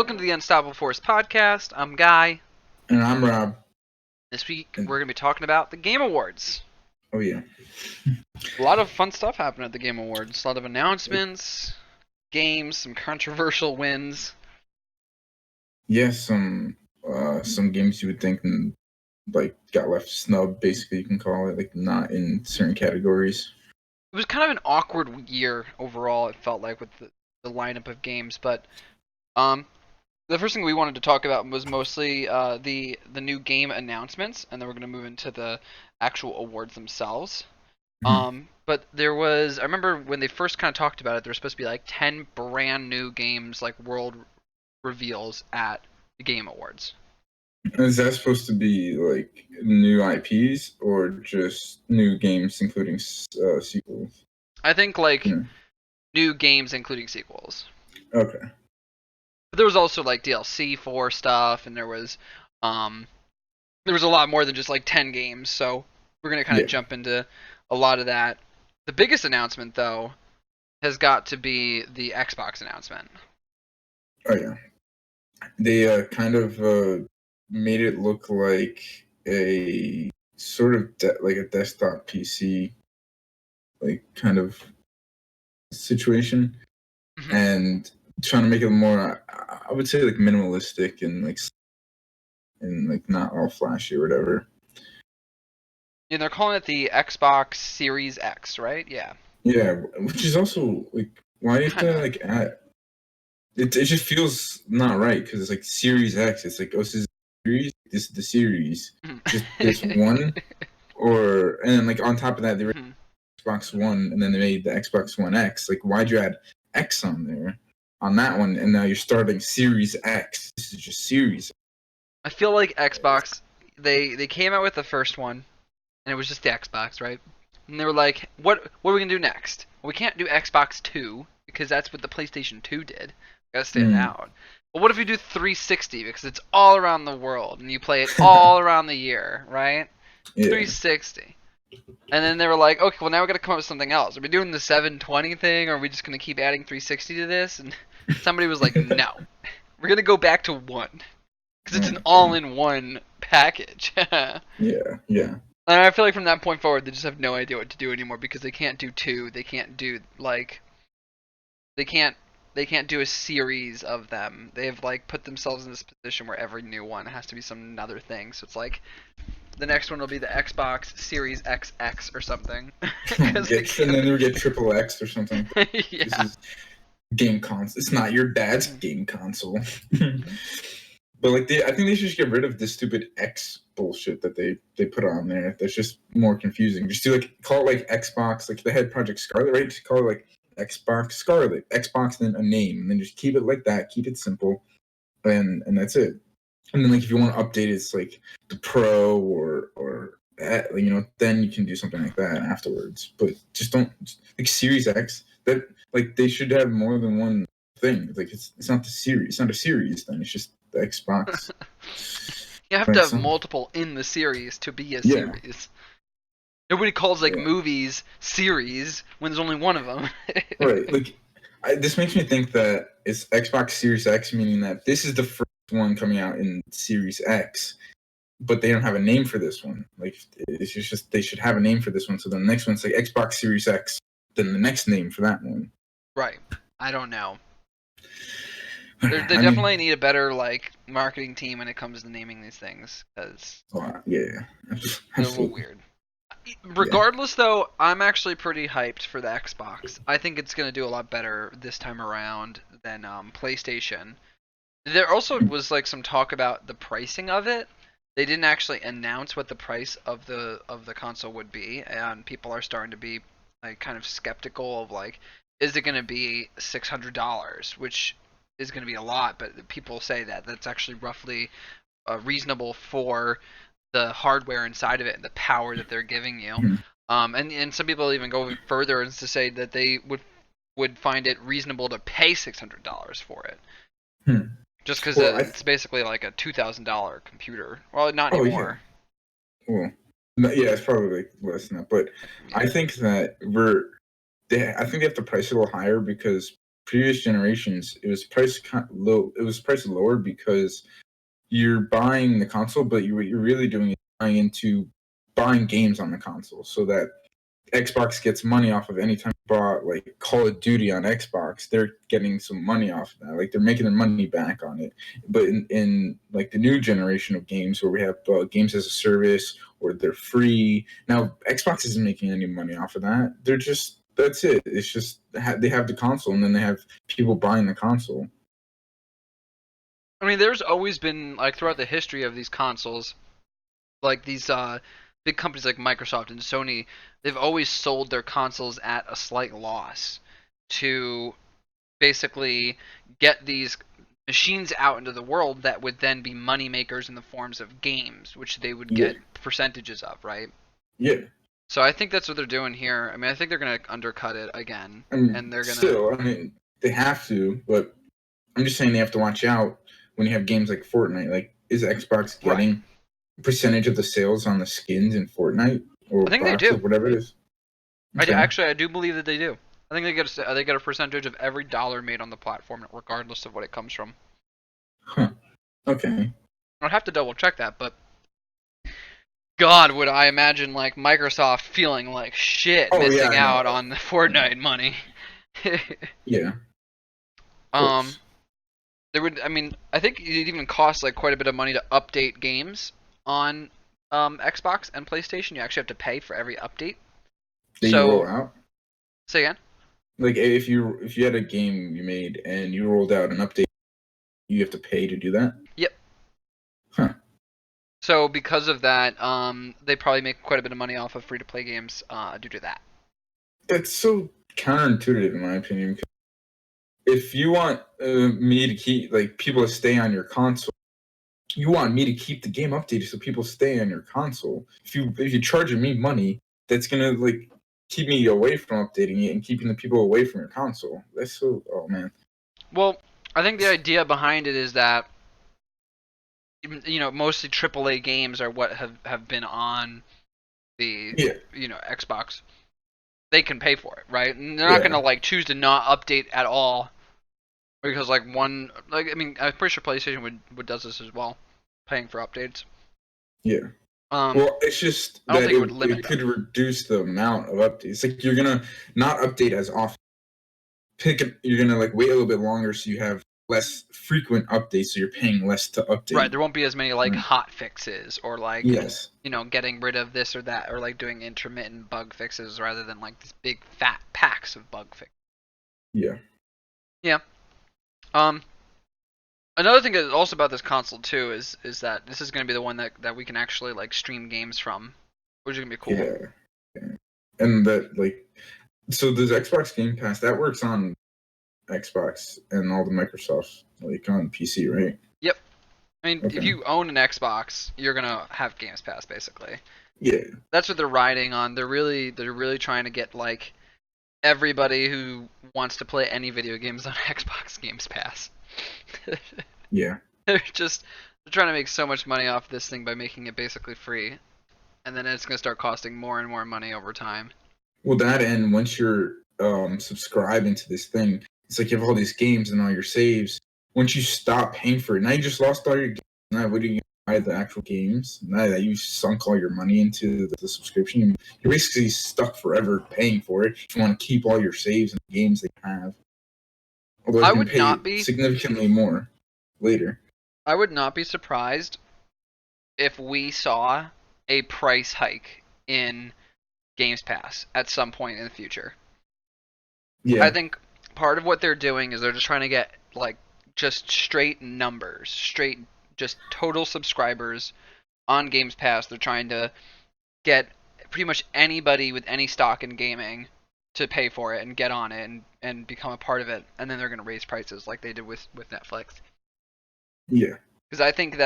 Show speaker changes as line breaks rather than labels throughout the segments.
Welcome to the Unstoppable Force podcast. I'm Guy.
And I'm Rob.
This week we're going to be talking about the Game Awards.
Oh, yeah.
A lot of fun stuff happened at the Game Awards. A lot of announcements, games, some controversial wins.
Yeah, some games you would think got left snubbed, basically, you can call it, like not in certain categories.
It was kind of an awkward year overall, it felt like, with the lineup of games, but the first thing we wanted to talk about was mostly the new game announcements, and then we're going to move into the actual awards themselves. But there was, I remember when they first kind of talked about it, there were supposed to be like 10 brand new games, like world reveals at the Game Awards.
Is that supposed to be like new IPs or just new games including sequels?
I think like new games including sequels.
Okay.
But there was also like DLC for stuff, and there was a lot more than just like 10 games. So we're gonna kind of jump into a lot of that. The biggest announcement though has got to be the Xbox announcement.
Oh yeah. They kind of made it look like a sort of like a desktop PC like kind of situation, and trying to make it more, I would say, like minimalistic and like not all flashy or whatever.
Yeah, they're calling it the Xbox Series X, right? Yeah.
Yeah, which is also like, why do you have to like add? It just feels not right because it's like Series X. It's like, oh, this is series. This is the series. Just this one, and then like on top of that, they were Xbox One, and then they made the Xbox One X. Like, why'd you add X on there on that one? And now you're starting Series X. This is just Series.
I feel like Xbox, they came out with the first one, and it was just the Xbox, right? And they were like, what are we gonna do next? Well, we can't do Xbox 2 because that's what the PlayStation 2 did. We gotta stand out. But what if we do 360 because it's all around the world and you play it all around the year, right? Yeah. 360. And then they were like, okay, well now we gotta come up with something else. Are we doing the 720 thing, or are we just gonna keep adding 360 to this? And somebody was like, no, we're gonna go back to one because it's an all-in-one package.
Yeah.
And I feel like from that point forward, they just have no idea what to do anymore because they can't do two. They can't do they can't do a series of them. They've like put themselves in this position where every new one has to be some other thing. So it's like the next one will be the Xbox Series XX or something.
And then we get Triple X or something.
Yeah.
This is game console. It's not your dad's game console. But like, I think they should just get rid of this stupid X bullshit that they put on there. That's just more confusing. Just do call it like Xbox. Like they had Project Scarlet, right? Just call it like Xbox Scarlet, Xbox, then a name, and then just keep it like that. Keep it simple, and that's it. And then like if you want to update it, it's like the Pro or then you can do something like that afterwards. But just don't like Series X. That like they should have more than one thing. Like it's not the series. It's not a series. Then it's just the Xbox.
You have to have multiple in the series to be a series. Nobody calls movies series when there's only one of them.
Right. Like, this makes me think that it's Xbox Series X, meaning that this is the first one coming out in Series X, but they don't have a name for this one. Like, it's just they should have a name for this one. So the next one's like Xbox Series X, then the next name for that one.
Right. I don't know. They definitely need a better marketing team when it comes to naming these things, because
they're
a little weird. Regardless, though, I'm actually pretty hyped for the Xbox. I think it's going to do a lot better this time around than PlayStation. There also was some talk about the pricing of it. They didn't actually announce what the price of the console would be, and people are starting to be kind of skeptical of is it going to be $600, which is going to be a lot, but people say that that's actually roughly reasonable for the hardware inside of it and the power that they're giving you. And some people even go further as to say that they would find it reasonable to pay $600 for it. Just because it's basically like a $2,000 computer. Well, not anymore.
Yeah. Well, yeah, it's probably less than that. But I think that I think they have to price it a little higher because previous generations, it was priced low. It was priced lower because you're buying the console, but what you're really doing is buying games on the console, so that Xbox gets money off of any time you bought like Call of Duty on Xbox, they're getting some money off of that. Like they're making their money back on it. But in like the new generation of games where we have games as a service or they're free, now Xbox isn't making any money off of that. They're just that's it. It's just they have the console and then they have people buying the console.
I mean, there's always been like throughout the history of these consoles, like these big companies like Microsoft and Sony, they've always sold their consoles at a slight loss to basically get these machines out into the world that would then be money makers in the forms of games, which they would get percentages of, right?
Yeah.
So I think that's what they're doing here. I mean, I think they're gonna undercut it again, and they're gonna
still. I mean, they have to, but I'm just saying they have to watch out when you have games like Fortnite. Like, is Xbox getting a percentage of the sales on the skins in Fortnite or
I think they do.
whatever it is? Okay.
I do believe that they do. I think they get a percentage of every dollar made on the platform, regardless of what it comes from.
Huh. Okay.
I'd have to double check that, but God, would I imagine like Microsoft feeling like shit missing out on the Fortnite money.
Yeah.
There would, I mean, I think it even costs like quite a bit of money to update games on Xbox and PlayStation. You actually have to pay for every update.
That you roll out?
Say again?
Like if you had a game you made and you rolled out an update, you have to pay to do that?
Yep.
Huh.
So because of that, they probably make quite a bit of money off of free-to-play games due to that.
That's so counterintuitive in my opinion. If you want me to keep like people to stay on your console, you want me to keep the game updated so people stay on your console. If you're charging me money, that's gonna like keep me away from updating it and keeping the people away from your console. That's so man.
Well, I think the idea behind it is that mostly AAA games are what have been on the Xbox. They can pay for it, right? And they're not gonna like choose to not update at all because I mean I'm pretty sure PlayStation would does this as well, paying for updates.
Yeah. Well, it's just that it could reduce the amount of updates. Like you're gonna not update as often. You're gonna like wait a little bit longer so you have less frequent updates, so you're paying less to update.
Right, there won't be as many like hot fixes or like getting rid of this or that or like doing intermittent bug fixes rather than like these big fat packs of bug fixes.
Yeah.
Yeah. Another thing that's also about this console too is that this is going to be the one that we can actually like stream games from, which is going to be cool.
Yeah. And that like so there's Xbox Game Pass that works on Xbox and all the Microsoft like on PC, right?
Yep. I mean, if you own an Xbox, you're gonna have Games Pass basically.
Yeah.
That's what they're riding on. They're really trying to get like everybody who wants to play any video games on Xbox Games Pass.
Yeah.
They're trying to make so much money off this thing by making it basically free, and then it's gonna start costing more and more money over time.
Well, that and once you're subscribing to this thing, it's like you have all these games and all your saves. Once you stop paying for it, now you just lost all your games. Now what do you buy the actual games? Now that you sunk all your money into the subscription, you're basically stuck forever paying for it if you want to keep all your saves and games that you have. Although I would not be significantly more later.
I would not be surprised if we saw a price hike in Games Pass at some point in the future.
Yeah.
I think part of what they're doing is they're just trying to get like just straight numbers, straight just total subscribers on Games Pass. They're trying to get pretty much anybody with any stock in gaming to pay for it and get on it and become a part of it, and then they're going to raise prices like they did with Netflix.
Yeah.
Because I think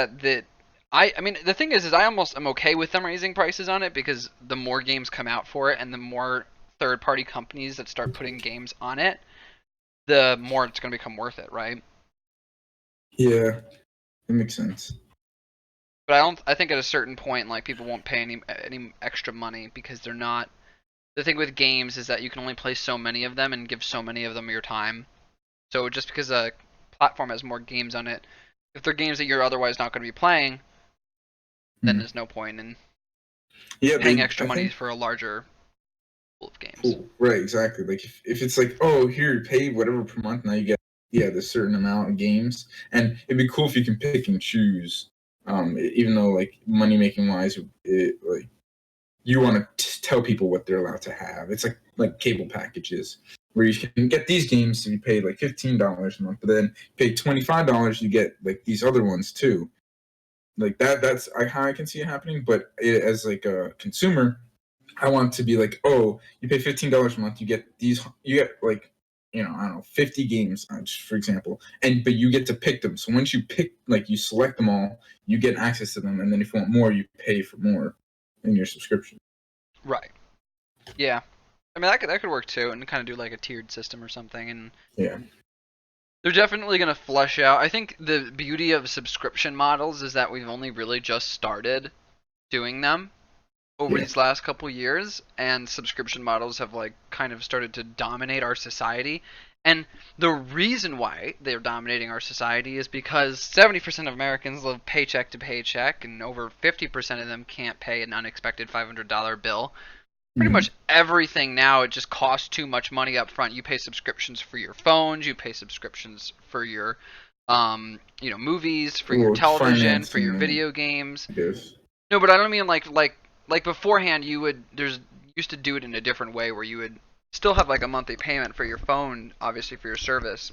I mean the thing is I almost am okay with them raising prices on it because the more games come out for it and the more third-party companies that start putting games on it, the more it's going to become worth it, right?
Yeah, that makes sense.
But I think at a certain point, like people won't pay any extra money because they're not. The thing with games is that you can only play so many of them and give so many of them your time. So just because a platform has more games on it, if they're games that you're otherwise not going to be playing, then
Mhm.
there's no point in
Yeah,
paying
they.
extra
I
money
think.
for a larger pool of games.
Cool. Right. Exactly. Like if it's like, oh, here you pay whatever per month, now you get this certain amount of games, and it'd be cool if you can pick and choose. Even though like money making wise, like you want to tell people what they're allowed to have. It's like cable packages where you can get these games if you pay like $15 a month, but then pay $25, you get like these other ones too. Like that. That's how I can see it happening. But as like a consumer, I want to be like, oh, you pay $15 a month, you get these, you get like, I don't know, 50 games, just for example, but you get to pick them. So once you pick, like, you select them all, you get access to them, and then if you want more, you pay for more in your subscription.
Right. Yeah. I mean that could work too, and kind of do like a tiered system or something. And
Yeah.
they're definitely going to flesh out. I think the beauty of subscription models is that we've only really just started doing them over
Yeah.
these last couple years, and subscription models have like kind of started to dominate our society. And the reason why they're dominating our society is because 70% of Americans live paycheck to paycheck, and over 50% of them can't pay an unexpected $500 bill. Pretty
Mm-hmm.
much everything now, it just costs too much money up front. You pay subscriptions for your phones, you pay subscriptions for your movies, for your
Well,
television, for your
financing it,
video games.
I guess.
No, but I don't mean like beforehand. You would there's used to do it in a different way where you would still have like a monthly payment for your phone, obviously for your service,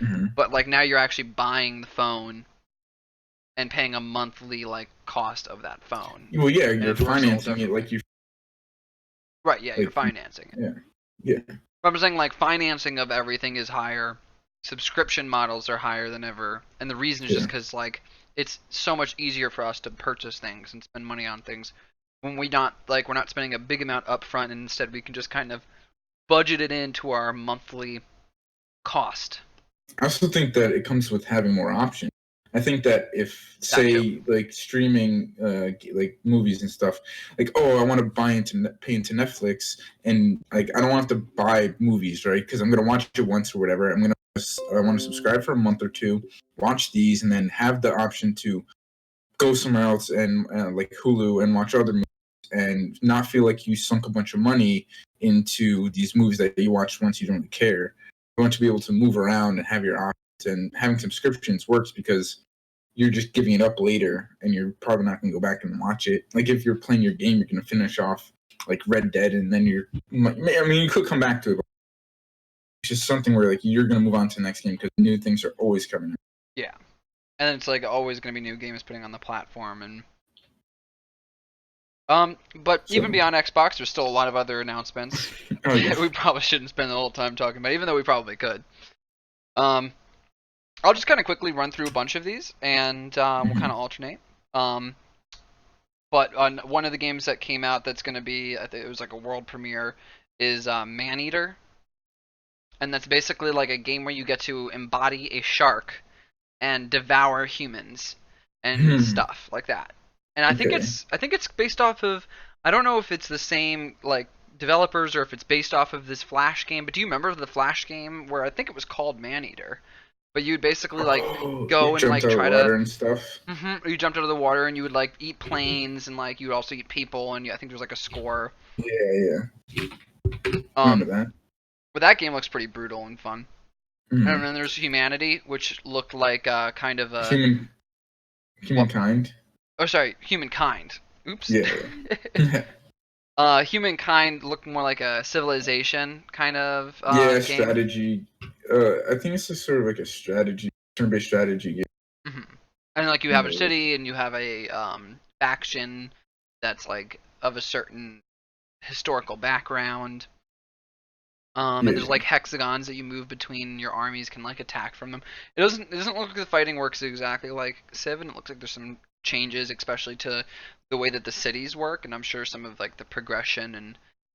Mm-hmm.
but like now you're actually buying the phone and paying a monthly like cost of that phone,
Well, yeah,
and
you're
it works a little
financing it
differently.
like you,
Right? Yeah, you're
like,
financing it.
yeah, yeah,
But I'm saying like financing of everything is higher, subscription models are higher than ever, and the reason is just
yeah.
because like it's so much easier for us to purchase things and spend money on things when we're not spending a big amount up front, and instead we can just kind of budget it into our monthly cost.
I also think that it comes with having more options. I think that if,
That too.
say, like streaming, like movies and stuff, like, oh, I want to pay into Netflix, and like I don't want to buy movies, right? Because I'm gonna watch it once or whatever. I want to subscribe for a month or two, watch these, and then have the option to go somewhere else and like Hulu and watch other movies, and not feel like you sunk a bunch of money into these movies that you watch once you don't really care. You want to be able to move around and have your options, and having subscriptions works because you're just giving it up later and you're probably not going to go back and watch it. Like if you're playing your game, you're going to finish off like Red Dead, and then you could come back to it. But it's just something where like you're going to move on to the next game because new things are always coming out.
Yeah, and it's like always going to be new games putting on the platform. And but even
So,
beyond Xbox, there's still a lot of other announcements.
oh yeah.
We probably shouldn't spend the whole time talking about, even though we probably could. Um, I'll just kind of quickly run through a bunch of these, and we'll kind
Mhm.
of alternate. Um, but on one of the games that came out that's going to be, I think it was like a world premiere, is Maneater, and that's basically like a game where you get to embody a shark and devour humans and
Hmm.
stuff like that. And I think
Okay.
it's based off of, I don't know if it's the same like developers or if it's based off of this Flash game, but do you remember the Flash game where I think it was called Maneater? But you'd basically like
Oh, you
go and
jumped
like
out of the
try to
water and stuff.
you jumped out of the water and you would like eat planes and like you would also eat people, and I think there's like a score.
Yeah, yeah. Remember
Um,
that?
but that game looks pretty brutal and fun. And
Mm.
then there's Humanity, which looked like kind of a
Human
what?
humankind.
Oh, sorry, Humankind. Oops.
Yeah, yeah.
Humankind looked more like a Civilization kind of
Yeah,
game.
strategy. I think it's just sort of like a strategy, turn-based strategy game.
hmm And like you have a
More like,
city and you have a faction that's like of a certain historical background. And there's
yeah.
like hexagons that you move between. Your armies can like attack from them. It doesn't look like the fighting works exactly like Civ, and it looks like there's some changes, especially to the way that the cities work. And I'm sure some of like the progression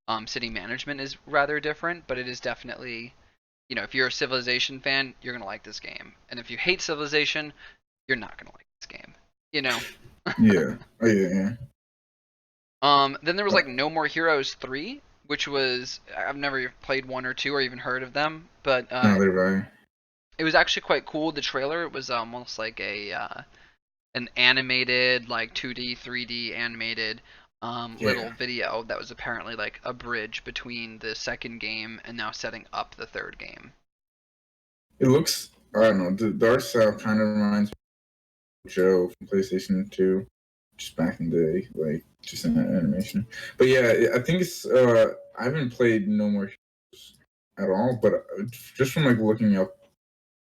and city management is rather different. But it is definitely, if you're a Civilization fan, you're gonna like this game. And if you hate Civilization, you're not gonna like this game. You know.
Yeah. Oh yeah, yeah.
Then there was
Uh,
like No More Heroes 3, which was I've never played one or two or even heard of them, but
Neither have I.
It was actually quite cool. The trailer was almost like a an animated, like 2D, 3D animated little
Yeah,
video that was apparently like a bridge between the second game and now setting up the third game.
it looks. I don't know. The art style kind of reminds me of Joe from PlayStation 2, just back in the day, like just in that animation. But yeah, I think it's. I haven't played No More Heroes at all, but just from like looking up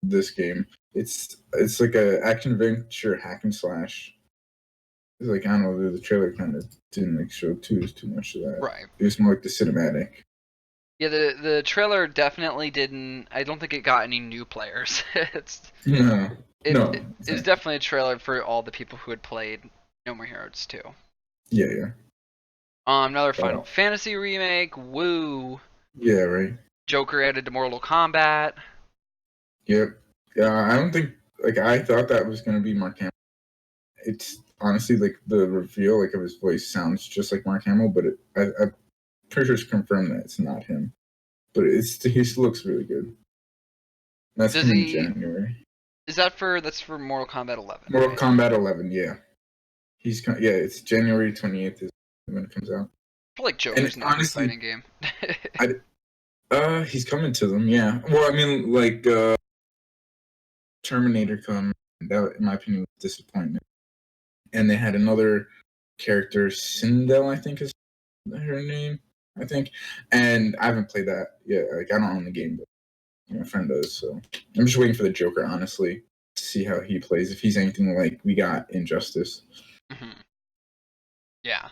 this game, it's like a action adventure hack and slash. It's like I don't know, the trailer kind of didn't like show too much of that.
Right.
It was more like the cinematic.
Yeah, the trailer definitely didn't. I don't think it got any new players.
No, no,
It was definitely a trailer for all the people who had played No More Heroes 2.
yeah, yeah,
Another
uh,
Final Fantasy remake. Woo.
yeah, right.
Joker added to Mortal Kombat.
Yep. Yeah, I don't think like I thought that was gonna be Mark Hamill. It's honestly like the reveal like of his voice sounds just like Mark Hamill, but I'm pretty sure it's confirmed that it's not him. But he looks really good. That's
Does
coming in
he?
January.
Is that for? That's for Mortal Kombat 11,
Mortal
right?
Kombat 11, yeah. Yeah, it's January 28th is when it comes out.
I feel like
And
Joker's in every
honestly,
fighting game.
I he's coming to them, yeah. Well, I mean, like Terminator come that in my opinion was a disappointment. And they had another character, Sindel, I think is her name, I think. And I haven't played that yet. Like I don't own the game, but my friend does. So I'm just waiting for the Joker, honestly, to see how he plays. If he's anything like we got Injustice.
Mhm. Yeah,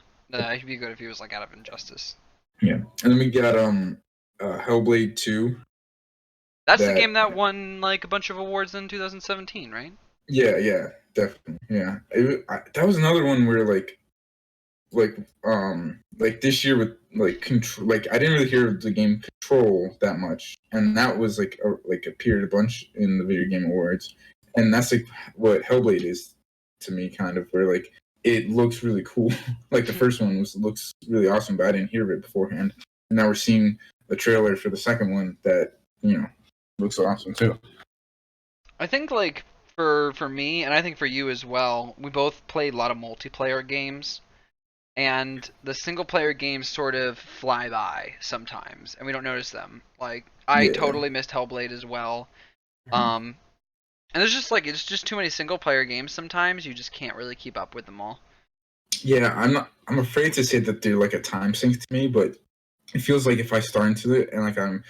he'd be good if he was like out of Injustice.
Yeah, and then we got Hellblade 2.
That's the
That
game that won like a bunch of awards in 2017, right?
yeah, yeah, definitely, yeah. That was another one where like like this year with like control, like I didn't really hear the game Control that much, and that was like appeared a bunch in the video game awards, and that's like what Hellblade is to me, kind of where like it looks really cool. Like the first one looks really awesome, but I didn't hear of it beforehand, and now we're seeing the trailer for the second one that looks awesome too.
I think like for me and I think for you as well, we both played a lot of multiplayer games and the single player games sort of fly by sometimes and we don't notice them. Like I
Yeah.
totally missed Hellblade as well.
Mhm.
And there's just like it's just too many single player games sometimes. You just can't really keep up with them all.
Yeah, I'm afraid to say that they're like a time sink to me, but it feels like if I start into it and like I'm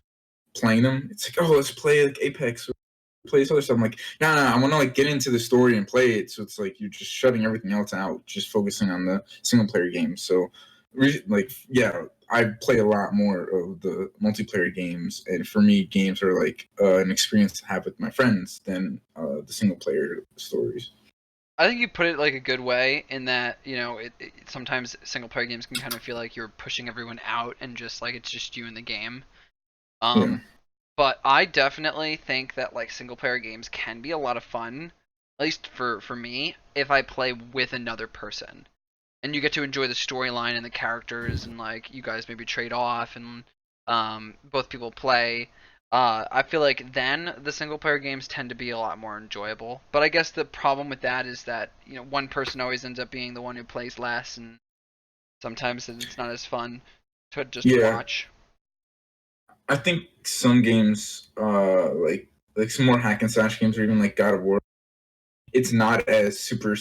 playing them, it's like, oh, let's play like Apex, or play this other stuff. I'm like, no, I want to like get into the story and play it. So it's like you're just shutting everything else out, just focusing on the single player games. So, like, yeah, I play a lot more of the multiplayer games, and for me, games are like an experience to have with my friends than the single player stories.
I think you put it like a good way in that sometimes single player games can kind of feel like you're pushing everyone out and just like it's just you in the game.
Yeah,
Um, but I definitely think that like single player games can be a lot of fun, at least for me, if I play with another person. And you get to enjoy the storyline and the characters and like you guys maybe trade off and both people play. I feel like then the single player games tend to be a lot more enjoyable. But I guess the problem with that is that one person always ends up being the one who plays less, and sometimes it's not as fun to just
yeah.
watch.
I think some games, like some more hack and slash games, or even like God of War, it's not as super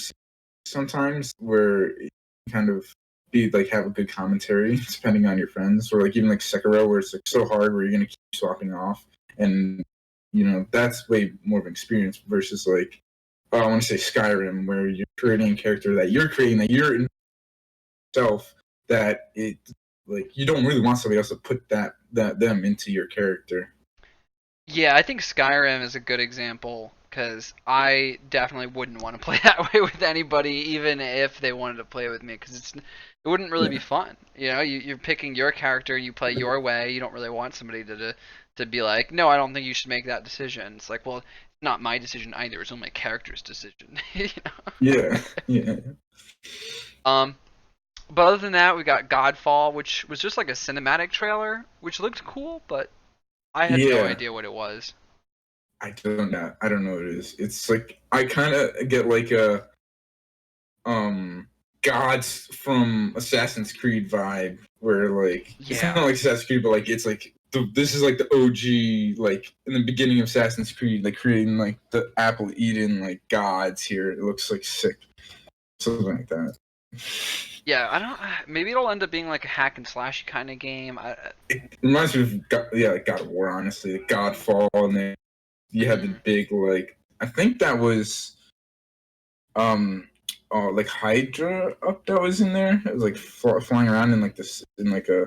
sometimes where it kind of be like have a good commentary depending on your friends, or like even like Sekiro where it's like so hard where you're gonna keep swapping off, and that's way more of an experience versus like I want to say Skyrim where you're creating a character that you're creating that you're in yourself, that it like you don't really want somebody else to put that them into your character.
Yeah, I think Skyrim is a good example because I definitely wouldn't want to play that way with anybody, even if they wanted to play with me, because it wouldn't really be
Yeah.
fun. You're picking your character, you play your way. You don't really want somebody to be like, no, I don't think you should make that decision. It's like, well, it's not my decision either. It's only my character's decision.
Yeah, yeah,
Um, but other than that, we got Godfall, which was just like a cinematic trailer, which looked cool, but I had no
yeah.
idea what it was.
I don't know what it is. It's like I kind of get like a um gods from Assassin's Creed vibe, where like it's not
Yeah.
like Assassin's Creed, but like it's like this is like the OG, like in the beginning of Assassin's Creed, like creating like the Apple Eden like gods here. It looks like sick, something like that.
Yeah, I don't. Maybe it'll end up being like a hack and slash kind of game.
It reminds me of like God of War, honestly, like Godfall, and then you had the
Mhm.
big like I think that was um like Hydra up that was in there. It was like flying around in like this in like a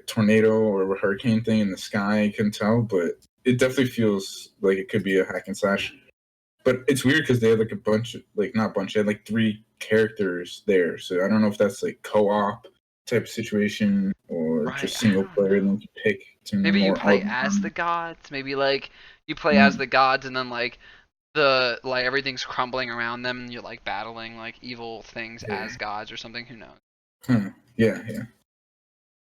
tornado or a hurricane thing in the sky. I couldn't tell, but it definitely feels like it could be a hack and slash. But it's weird because they had like a bunch, like not a bunch, they had like three characters there. So I don't know if that's like co-op type of situation or
Right.
just
I
single
don't
player. And then
know.
you pick between the
Maybe you
more
play
out.
as the gods. Maybe like you play as
Mm,
the gods, and then like the like everything's crumbling around them, and you're like battling like evil things
yeah.
as gods or something. Who knows?
Huh. Yeah. Yeah.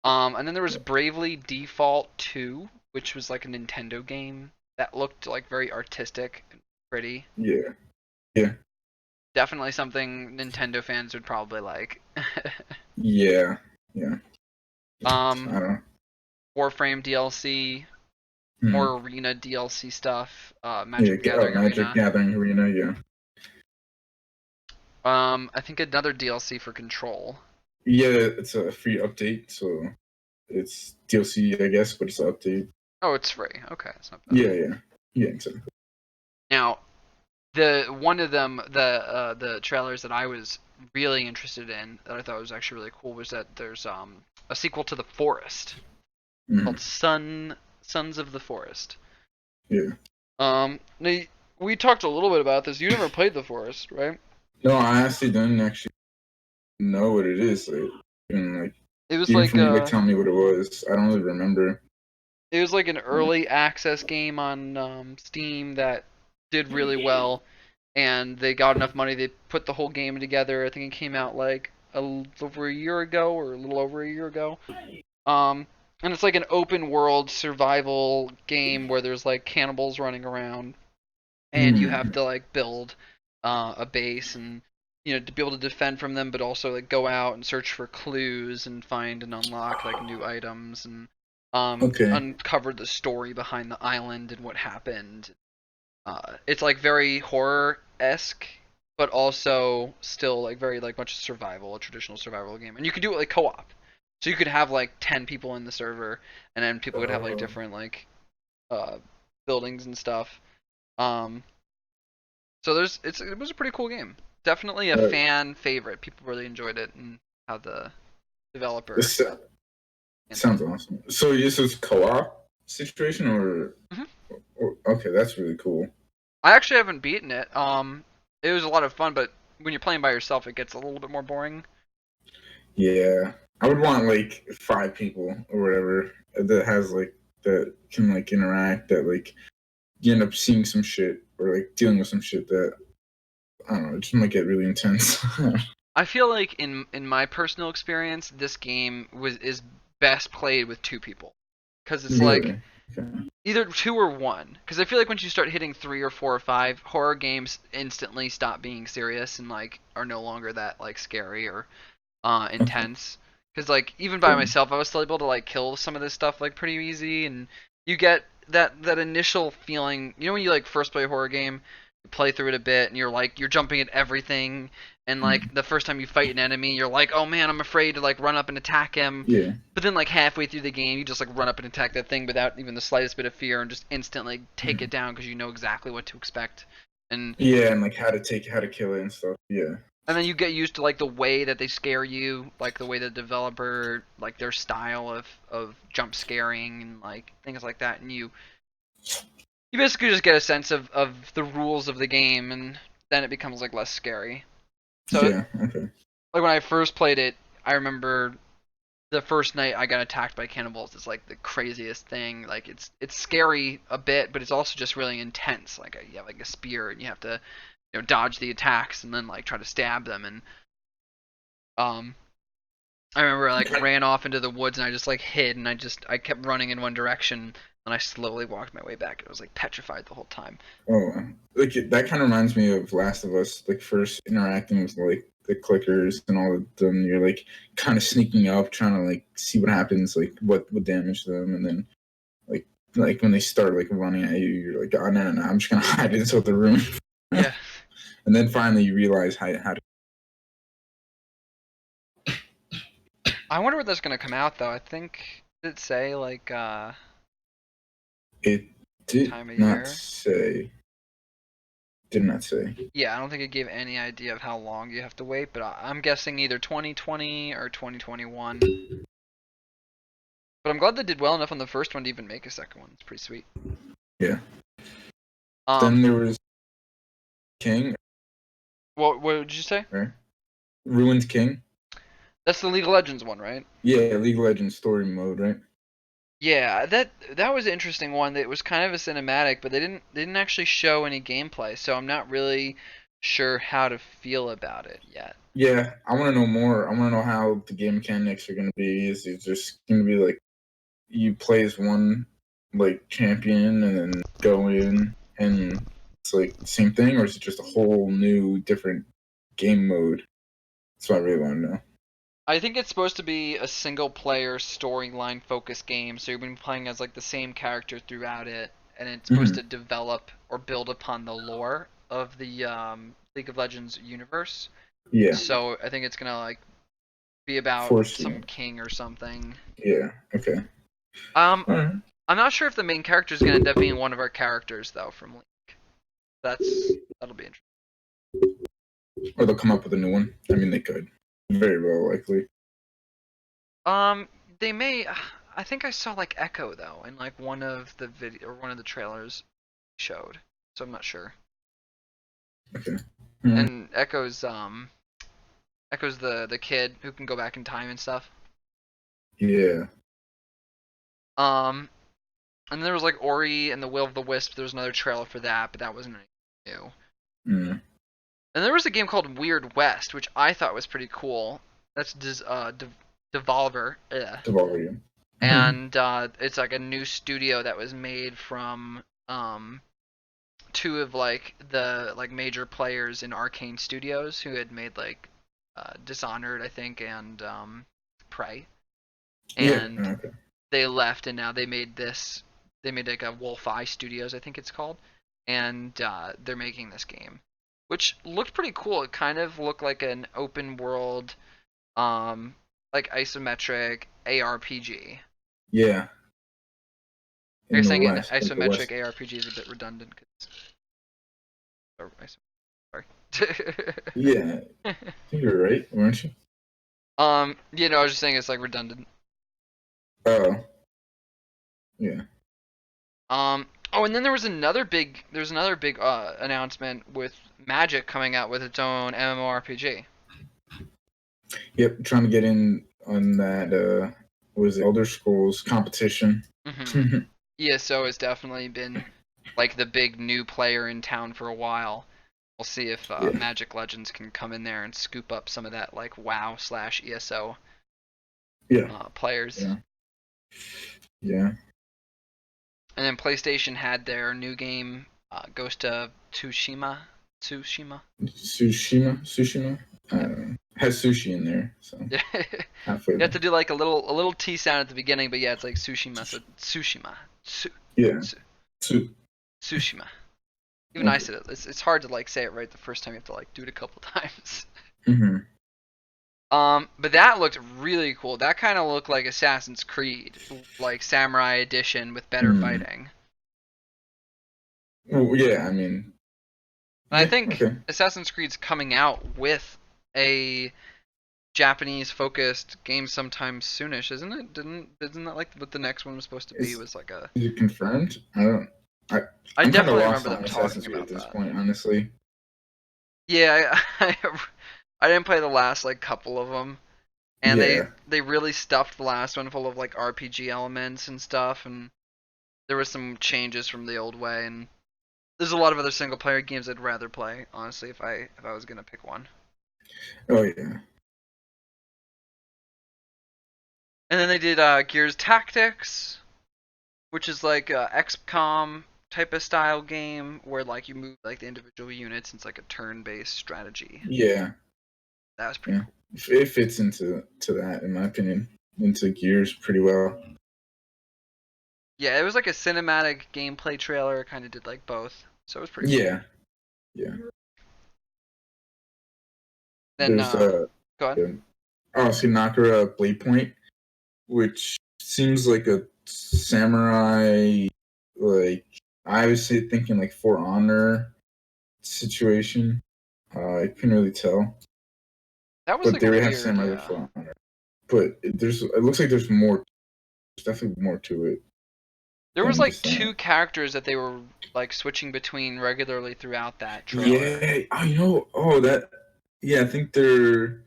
And then there was Bravely Default 2, which was like a Nintendo game that looked like very artistic and pretty.
Yeah. Yeah.
Definitely something Nintendo fans would probably like.
Yeah. Yeah. I
um,
don't.
Warframe DLC,
Hmm.
more Arena DLC stuff,
Yeah.
Magic the Gathering
Magic
Arena.
Gathering Arena. Yeah.
I think another DLC for Control.
Yeah. It's a free update, so it's DLC, I guess, but it's an update.
Oh, it's free. Okay, it's not bad.
Yeah. Yeah. Yeah. Exactly.
Now, the one of them, the trailers that I was really interested in, that I thought was actually really cool, was that there's a sequel to The Forest called
Mm,
Sons of the Forest.
yeah.
Now, we talked a little bit about this. You never played The Forest, right?
No, I actually didn't actually know what it is. Like, even like
It was
even
like
for me, like telling me what it was, I don't really remember.
an early access game on Steam that did really well, and they got enough money. They put the whole game together. I think it came out like over a year ago, or a little over a year ago. Um, and it's like an open world survival game where there's like cannibals running around, and you have
Mm,
to like build a base, and to be able to defend from them, but also like go out and search for clues and find and unlock like new items, and
okay.
uncover the story behind the island and what happened. It's like very horror esque, but also still like very like much survival, a traditional survival game, and you could do it like co-op. So you could have like 10 people in the server, and then people would have like
Uh,
different like uh, buildings and stuff. Um, so it was a pretty cool game. Definitely a
uh,
fan favorite. People really enjoyed it, and how the developer
this
handled
sounds
it.
awesome. So this is co-op situation,
Mhm.
or okay, that's really cool.
I actually haven't beaten it. It was a lot of fun, but when you're playing by yourself, it gets a little bit more boring.
Yeah, I would want like 5 people or whatever that has like that can like interact. That like you end up seeing some shit or like dealing with some shit that I don't know. It just might get really intense.
I feel like in my personal experience, this game is best played with 2 people, because it's like
Really? Okay.
either 2 or 1. Because I feel like once you start hitting 3 or 4 or 5, horror games instantly stop being serious and like are no longer that like scary or
Okay.
intense. Because like even by
Cool.
myself, I was still able to like kill some of this stuff like pretty easy, and you get that initial feeling. When you like first play a horror game, you play through it a bit, and you're jumping at everything, and like
Mm.
the first time you fight an enemy, you're like, oh man, I'm afraid to like run up and attack him.
Yeah.
But then like halfway through the game, you just like run up and attack that thing without even the slightest bit of fear, and just instantly take it
Mm.
down because you know exactly what to expect. And
Yeah, and like how to kill it and stuff. Yeah.
then you get used to like the way that they scare you, like the way the developer, like their style of jump scaring and like things like that, and you basically just get a sense of the rules of the game, and then it becomes like less scary. So
Yeah. Okay.
like when I first played it, I remember the first night I got attacked by cannibals. It's like the craziest thing. Like it's scary a bit, but it's also just really intense. Like you have like a spear, and you have to dodge the attacks, and then like try to stab them. And um I remember I like ran off into the woods, and I just like hid, and I kept running in one direction, And I slowly walked my way back, and I was like petrified the whole time.
Oh, like that kind of reminds me of Last of Us. Like first interacting with like the clickers and all of them, you're like kind of sneaking up, trying to like see what happens, like what would damage them, and then like when they start like running at you, you're like, oh no, I'm just gonna hide inside the room.
Yeah.
And then finally you realize how to.
I wonder what that's gonna come out though. I think did it say like
It did
time of
not
year?
say. Did not say.
Yeah, I don't think it gave any idea of how long you have to wait, but I'm guessing either 2020 or 2021. But I'm glad they did well enough on the first one to even make a second one. It's pretty sweet.
Yeah.
Um,
Then there was King,
what did you say?
right? Ruined King.
That's the League of Legends one, right?
Yeah, League of Legends story mode, right?
Yeah, that was an interesting one. That was kind of a cinematic, but they didn't actually show any gameplay, so I'm not really sure how to feel about it yet.
Yeah, I want to know more. I want to know how the game mechanics are going to be. Is it just going to be like you play as one like champion and then go in and it's like the same thing, or is it just a whole new different game mode? That's what I really want to know.
I think it's supposed to be a single player storyline focused game, so you've been playing as like the same character throughout it, and it's supposed to
Hmm.
develop or build upon the lore of the League of Legends universe.
Yeah,
So I think it's gonna like be about
force
some
you.
king or something.
Yeah. Okay.
Um,
All right.
I'm not sure if the main character is gonna end up being one of our characters though from League. That'll be interesting.
Or they'll come up with a new one. I mean, they could. Very well likely.
Um, they may. I think I saw like Echo though in like one of the video or one of the trailers showed, so I'm not sure.
Okay. All right.
And Echo's the kid who can go back in time and stuff.
Yeah.
Um, and there was like Ori and the Will of the Wisp. There was another trailer for that, but that wasn't anything new.
Mm.
And there was a game called Weird West, which I thought was pretty cool. That's Devolver,
Devolver.
and it's like a new studio that was made from two of like the like major players in Arcane Studios who had made like Dishonored, I think, and Prey,
Yeah.
and
Okay.
they left and now they made this. They made like a Wolf Eye Studios, I think it's called, and they're making this game, which looked pretty cool. It kind of looked like an open world, um, like isometric ARPG.
Yeah.
You're
In the
saying an
west. In the
isometric
west.
ARPG is a bit redundant because. Sorry.
Yeah. I think you're right, weren't you?
I was just saying it's like redundant.
Oh. Yeah.
Oh, and then there's another big announcement with Magic coming out with its own MMORPG.
Yep. Trying to get in on that. What was it? Elder Scrolls competition.
Hmm ESO has definitely been like the big new player in town for a while. We'll see if
Yeah.
Magic Legends can come in there and scoop up some of that like WoW slash ESO
Yeah.
players.
Yeah. Yeah.
And then PlayStation had their new game, Ghost of Tsushima.
Tsushima. I
Yeah.
don't know. Has sushi in there, so
Yeah.
halfway
You have
there.
to do like a little T sound at the beginning, but yeah, it's like Tsushima. So Tsushima.
Yeah.
Su-
Su-
Tsushima. Even I
okay.
said it. It's hard to like say it right the first time. You have to like do it a couple times.
Mm-hmm.
But that looked really cool. That kind of looked like Assassin's Creed, like Samurai Edition with better
Mm.
fighting.
Well, yeah. I mean,
And I
yeah.
think
Okay.
Assassin's Creed's coming out with a Japanese focused game sometime soonish, isn't it? Isn't that like what the next one was supposed to be?
Is
Was like a.
is it confirmed? I don't. I
I
I'm kind of
definitely
lost
remember
on
them talking
Assassin's Creed at
about
this
that.
point, honestly.
Yeah, I didn't play the last like couple of them, and they
Yeah.
they really stuffed the last one full of like RPG elements and stuff, and there was some changes from the old way, and there's a lot of other single player games I'd rather play, honestly, if I was gonna pick one.
Oh yeah.
And then they did Gears Tactics, which is like a XCOM type of style game where like you move like the individual units. And it's like a turn-based strategy.
Yeah,
That was pretty
yeah.
cool.
It fits into that, in my opinion, into Gears pretty well.
Yeah, it was like a cinematic gameplay trailer. Kind of did like both, so it was pretty cool.
Yeah, yeah.
Then
There's
go on.
yeah. Oh, see, Nakara Blade Point, which seems like a samurai, like I was thinking like For Honor situation. I couldn't really tell,
That was
but
like
they would have
weird.
samurai
Yeah.
For Honor. But it looks like there's more. There's definitely more to it
There was
than
like
just that.
two characters that they were like switching between regularly throughout that trailer.
Yeah, I know. Oh, that. Yeah, I think they're.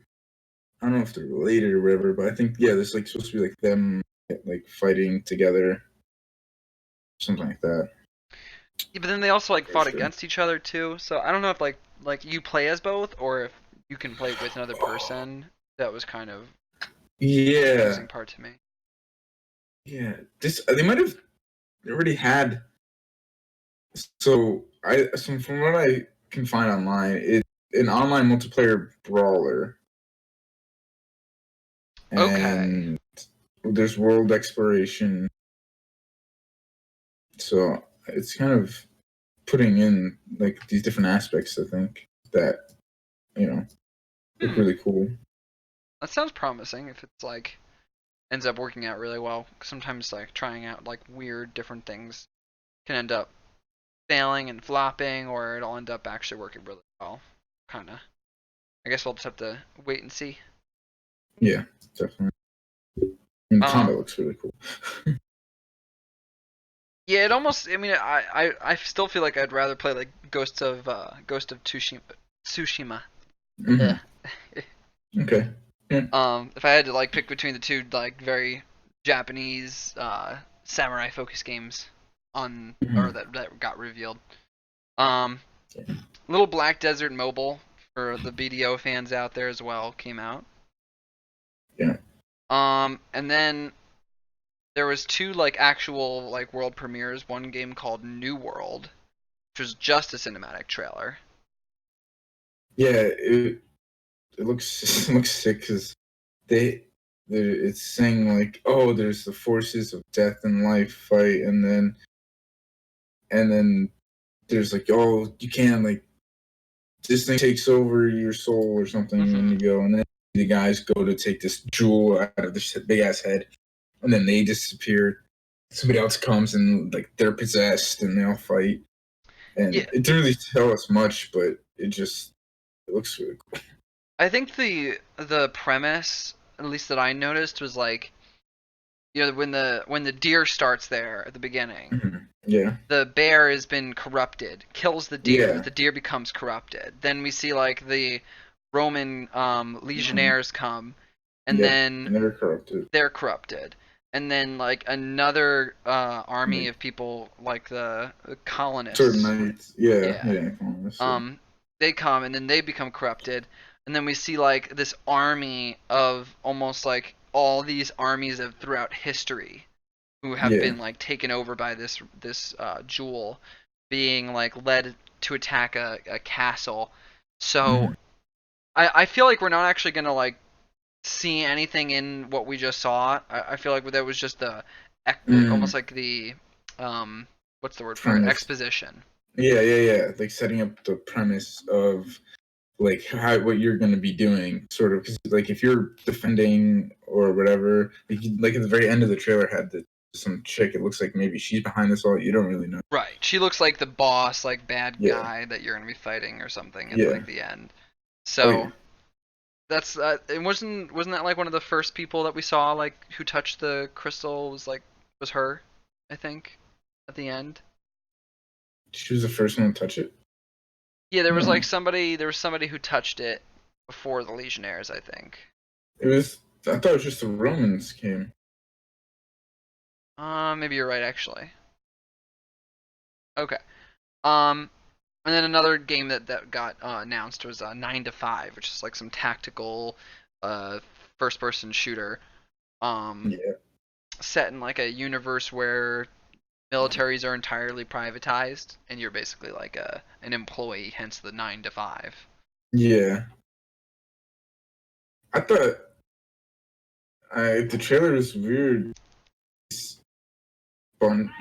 I don't know if they're related or whatever, but I think yeah, there's like supposed to be like them like fighting together, something like that.
Yeah, but then they also like
For
fought
sure.
against each other too. So I don't know if like you play as both or if you can play with another person. That was kind of
Yeah,
confusing part to me.
yeah. This they might have already had. So from what I can find online, it's an online multiplayer brawler,
Okay.
and there's world exploration. So it's kind of putting in like these different aspects. I think that you know look
Hmm.
really cool.
That sounds promising if it's like ends up working out really well. Sometimes like trying out like weird different things can end up failing and flopping, or it'll end up actually working really well. Kinda. I guess we'll just have to wait and see.
Yeah, definitely. And the combat
Um,
looks really cool.
yeah, it almost. I mean, I still feel like I'd rather play like Ghost of Tsushima. Tsushima. Ugh.
Hmm. Okay. Yeah.
If I had to like pick between the two like very Japanese samurai focused games on or
Mhm.
that got revealed. Um, Little Black Desert Mobile for the BDO fans out there as well came out.
Yeah.
And then there was two like actual like world premieres. One game called New World, which was just a cinematic trailer.
Yeah. It looks it looks sick because they it's saying like, oh, there's the forces of death and life fight, and then there's like, oh, you can't like this thing takes over your soul or something, and
Hmm.
you go, and then the guys go to take this jewel out of this big ass head, and then they disappear. Somebody else comes and like they're possessed, and they all fight.
Yeah,
And it didn't really tell us much, but it looks really cool.
I think the premise, at least that I noticed, was like when the deer starts there at the beginning,
Mhm. Yeah,
the bear has been corrupted, kills
yeah,
the deer becomes corrupted. Then we see like the Roman
mhm.
legionnaires come, and
Yep.
then
And they're corrupted.
they're corrupted. And then like another army
Like
of people like the
certain
colonists,
nights. Yeah,
yeah,
yeah, honestly.
they come and then they become corrupted. And then we see like this army of almost like all these armies of throughout history who have
Yeah.
been like taken over by this jewel being like led to attack a castle. So
Mhm.
I feel like we're not actually gonna like see anything in what we just saw. I feel like that was just almost
Mm.
like the um what's the word for it,
Premise.
exposition.
Yeah, yeah, yeah. Like setting up the premise of like how what you're going to be doing, sort of. Because like if you're defending or whatever, like at the very end of the trailer had some chick. It looks like maybe she's behind this all. You don't really know.
Right, she looks like the boss, like bad
Yeah,
guy that you're gonna be fighting or something at
yeah.
like the end.
Oh
So
yeah.
that's it wasn't that like one of the first people that we saw like who touched the crystal was her, I think, at the end.
She was the first one to touch it.
Yeah,
No,
there was somebody who touched it before the Legionnaires, I think.
it was. I thought it was just the Romans came.
Maybe you're right actually. Okay. Um, and then another game that got announced was 9 to 5, which is like some tactical uh first person shooter. Um,
Yeah.
Set in like a universe where militaries are entirely privatized, and you're basically like an employee, hence the 9 to 5.
Yeah. I thought the trailer was weird.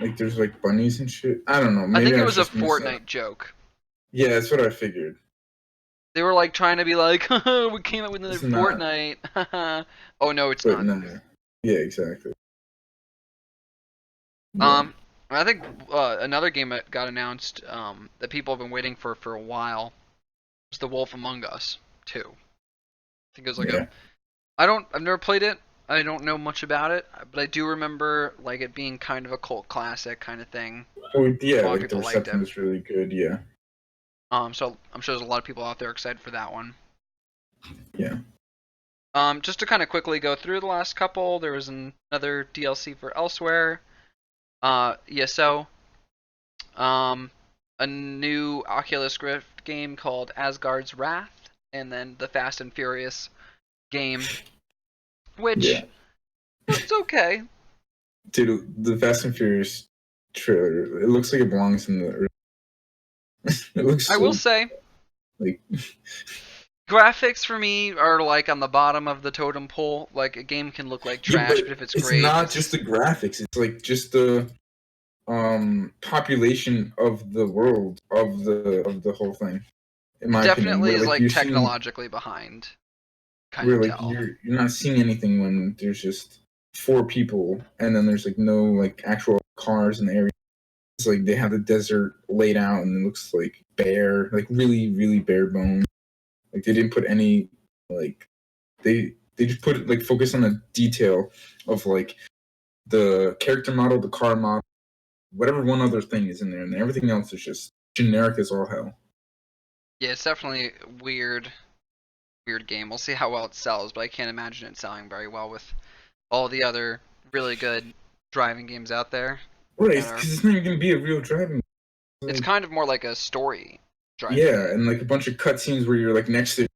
Like there's like bunnies and shit. I don't know.
I think
Maybe
it
I was
was a
just messed up.
Fortnite joke.
Yeah, that's what I figured.
They were like trying to be like, we came up with another
It's not.
Fortnite. Oh no, it's
But
not.
no. Yeah, exactly. Yeah.
I think another game that got announced that people have been waiting for a while was The Wolf Among Us 2. I think it was like
Yeah.
I've never played it. I don't know much about it, but I do remember like it being kind of a cult classic kind of thing.
Oh, yeah,
A lot of
like the
people liked
reception
it.
was really good. Yeah.
So I'm sure there's a lot of people out there excited for that one.
Yeah.
Just to kind of quickly go through the last couple, there was another DLC for Elsewhere. ESO. A new Oculus Rift game called Asgard's Wrath, and then the Fast and Furious game, which
Yeah.
it's okay.
Dude, the Fast and Furious trailer, it looks like it belongs in the. It looks
I
so,
will say,
like,
graphics for me are like on the bottom of the totem pole. Like a game can look like trash, but if it's great,
not just the graphics. It's like just the population of the world of the whole thing. In my opinion,
definitely
where
is
like
like
you're seeing,
technologically behind. Kind
where
of
like
tell.
you're not seeing anything when there's just four people, and then there's like no like actual cars in the area. It's like they have the desert laid out, and it looks like bare, like really bare bones. Like they didn't put any like they just put like focus on the detail of like the character model, the car model, whatever one other thing is in there, and everything else is just generic as all hell.
Yeah, it's definitely weird game. We'll see how well it sells, but I can't imagine it selling very well with all the other really good driving games out there.
Right,
That are,
because it's not even gonna be a real driving.
it's
Like,
kind of more like a story driving
yeah,
game.
and like a bunch of cutscenes where you're like next to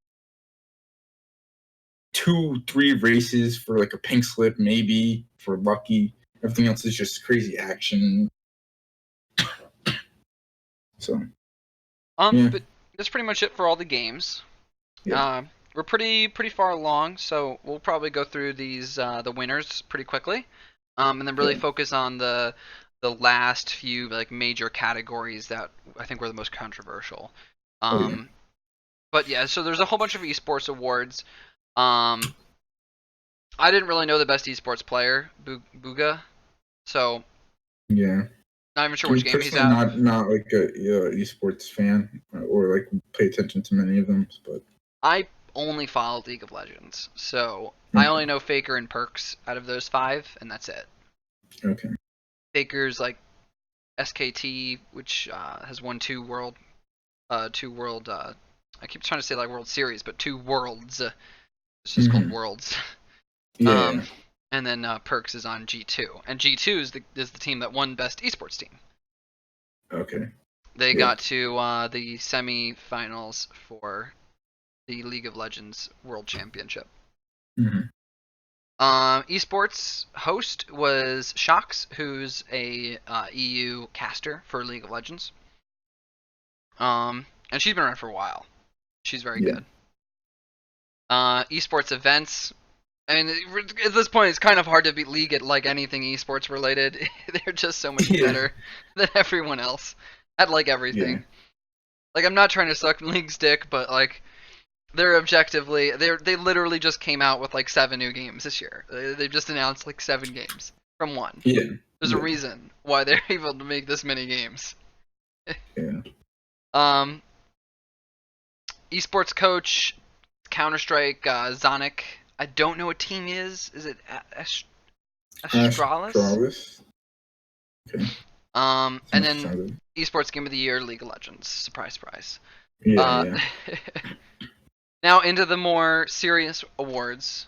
2, 3 races for like a pink slip, maybe for lucky. Everything else is just crazy action. So yeah,
But that's pretty much it for all the games.
yeah,
We're pretty far along, so we'll probably go through these the winners pretty quickly, and then really
yeah.
focus on the last few like major categories that I think were the most controversial.
Oh yeah,
Um, but yeah, so there's a whole bunch of esports awards. Um, I didn't really know the best esports player, Booga, so
yeah.
not even sure
I'm
which game he's
personally
at.
not like a esports fan or like pay attention to many of them, but
I only follow League of Legends, so I only know Faker and Perks out of those 5, and that's it.
okay.
Faker's like SKT, which has won two world. I keep trying to say like World Series, but 2 worlds. It's just called Worlds.
Yeah,
And then Perks is on G2, and G2 is the team that won best esports team.
okay.
They
Yeah.
got to the semi-finals for the League of Legends World Championship.
Mm-hmm.
Esports host was Shox, who's a EU caster for League of Legends. And she's been around for a while. She's very
Yeah.
good. Esports events. I mean, at this point, it's kind of hard to beat League at like anything esports related. They're just so much
Yeah.
better than everyone else at like everything.
Yeah.
Like, I'm not trying to suck League's dick, but like, they're objectively, they literally just came out with like 7 new games this year. They've just announced like 7 games from one.
Yeah.
There's a
Yeah.
reason why they're able to make this many games.
Yeah.
Esports coach, Counter Strike, Zonic. I don't know what team he is. Is it Astralis?
Astralis. Okay.
And then
Sounded.
Esports Game of the Year, League of Legends. Surprise, surprise.
Yeah. Yeah.
Now into the more serious awards.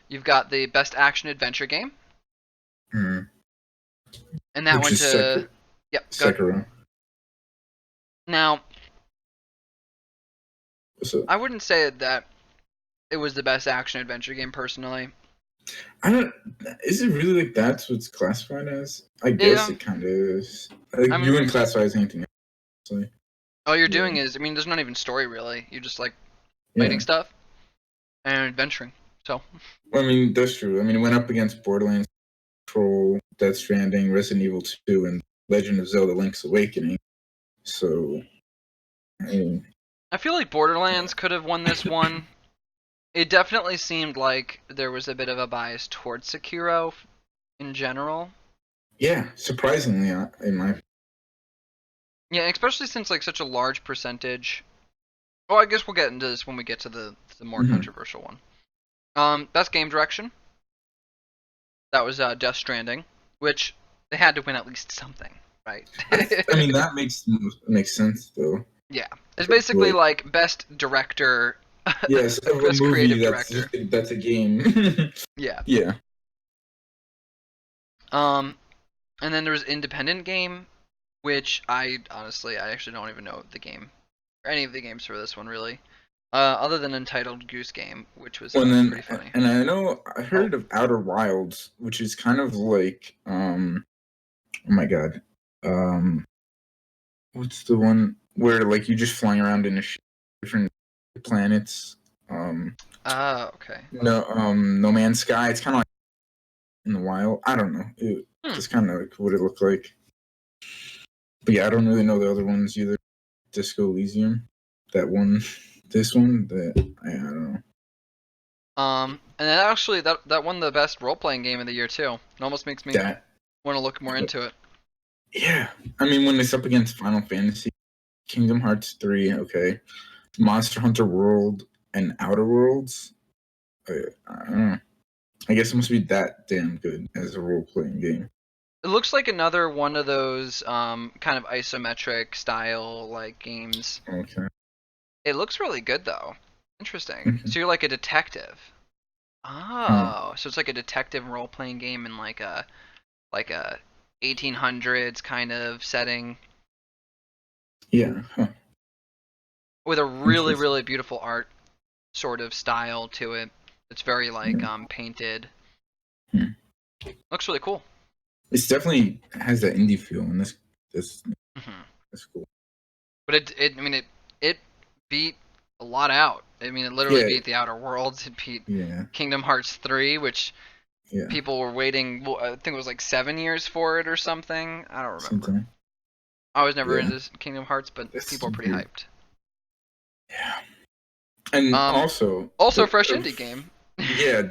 You've got the Best Action Adventure Game,
Mm.
and that
Which
went
is
to go ahead.
Sekiro.
Now,
So,
I wouldn't say that it was the best action adventure game personally.
I don't. Is it really like that's what's classified as? I guess
Yeah,
it kind of is. Like
I
you
mean,
wouldn't classify as anything else. Like,
all you're
yeah,
doing is, I mean, there's not even story really. You just like fighting
yeah.
stuff and adventuring. So,
Well, I mean, that's true. I mean, it went up against Borderlands, Control, Death Stranding, Resident Evil 2, and Legend of Zelda: Link's Awakening. So, I mean,
I feel like
yeah,
Borderlands could have won this one. It definitely seemed like there was a bit of a bias towards Sekiro in general.
yeah. Surprisingly, in my
Yeah, especially since like such a large percentage. Well, I guess we'll get into this when we get to the more
mhm.
controversial one. Best game direction. That was Death Stranding, which they had to win at least something, right?
I mean, that makes sense though.
Yeah, it's basically
Like,
like best director,
yes, of a
best
movie
creative director.
that's a game.
Yeah.
Yeah.
Um, and then there was independent game, which I actually don't even know the game or any of the games for this one really, other than Entitled Goose Game, which was
Well, and
pretty
then,
funny.
and I know I
Oh,
heard of Outer Wilds, which is kind of like, oh my god, um, what's the one where like you just flying around in a different planets?
okay.
No Man's Sky. It's kind of like in the wild. I don't know.
Hmm.
That's kind of like what it looked like. But yeah, I don't really know the other ones either. Disco Elysium, that one, this one, that I don't know.
And then actually that won the best role playing game of the year too. It almost makes me
That
want to look more into it.
yeah. I mean, when it's up against Final Fantasy, Kingdom Hearts 3, okay, Monster Hunter World, and Outer Worlds, I don't know. I guess it must be that damn good as a role playing game.
It looks like another one of those kind of isometric style like games.
Okay.
It looks really good though. Interesting.
Okay.
So you're like a detective.
Huh.
Oh, so it's like a detective role playing game in like a 1800s kind of setting
Yeah. Huh.
with a really
Interesting.
really beautiful art sort of style to it. It's very like
Yeah.
painted.
Hmm.
Looks really cool.
It's definitely has that indie feel, and this
Hmm.
that's cool.
But I mean it beat a lot out. I mean it literally
Yeah.
beat the Outer Worlds. It beat
Yeah.
Kingdom Hearts 3, which
Yeah.
people were waiting. Well, I think it was like 7 years for it or something. I don't remember.
Something.
I was never
Yeah.
into Kingdom Hearts, but
That's
people are pretty
weird.
hyped.
Yeah. And
Um,
also,
also fresh indie game.
yeah.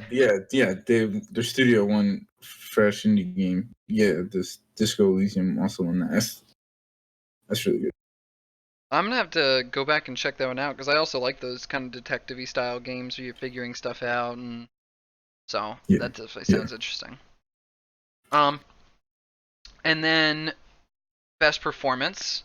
Their studio won fresh indie game. Yeah, this Disco Elysium also won that. That's really good.
I'm gonna have to go back and check that one out because I also like those kind of detective-y style games where you're figuring stuff out, and so
Yeah,
that definitely
yeah,
sounds interesting. Um, and then best performance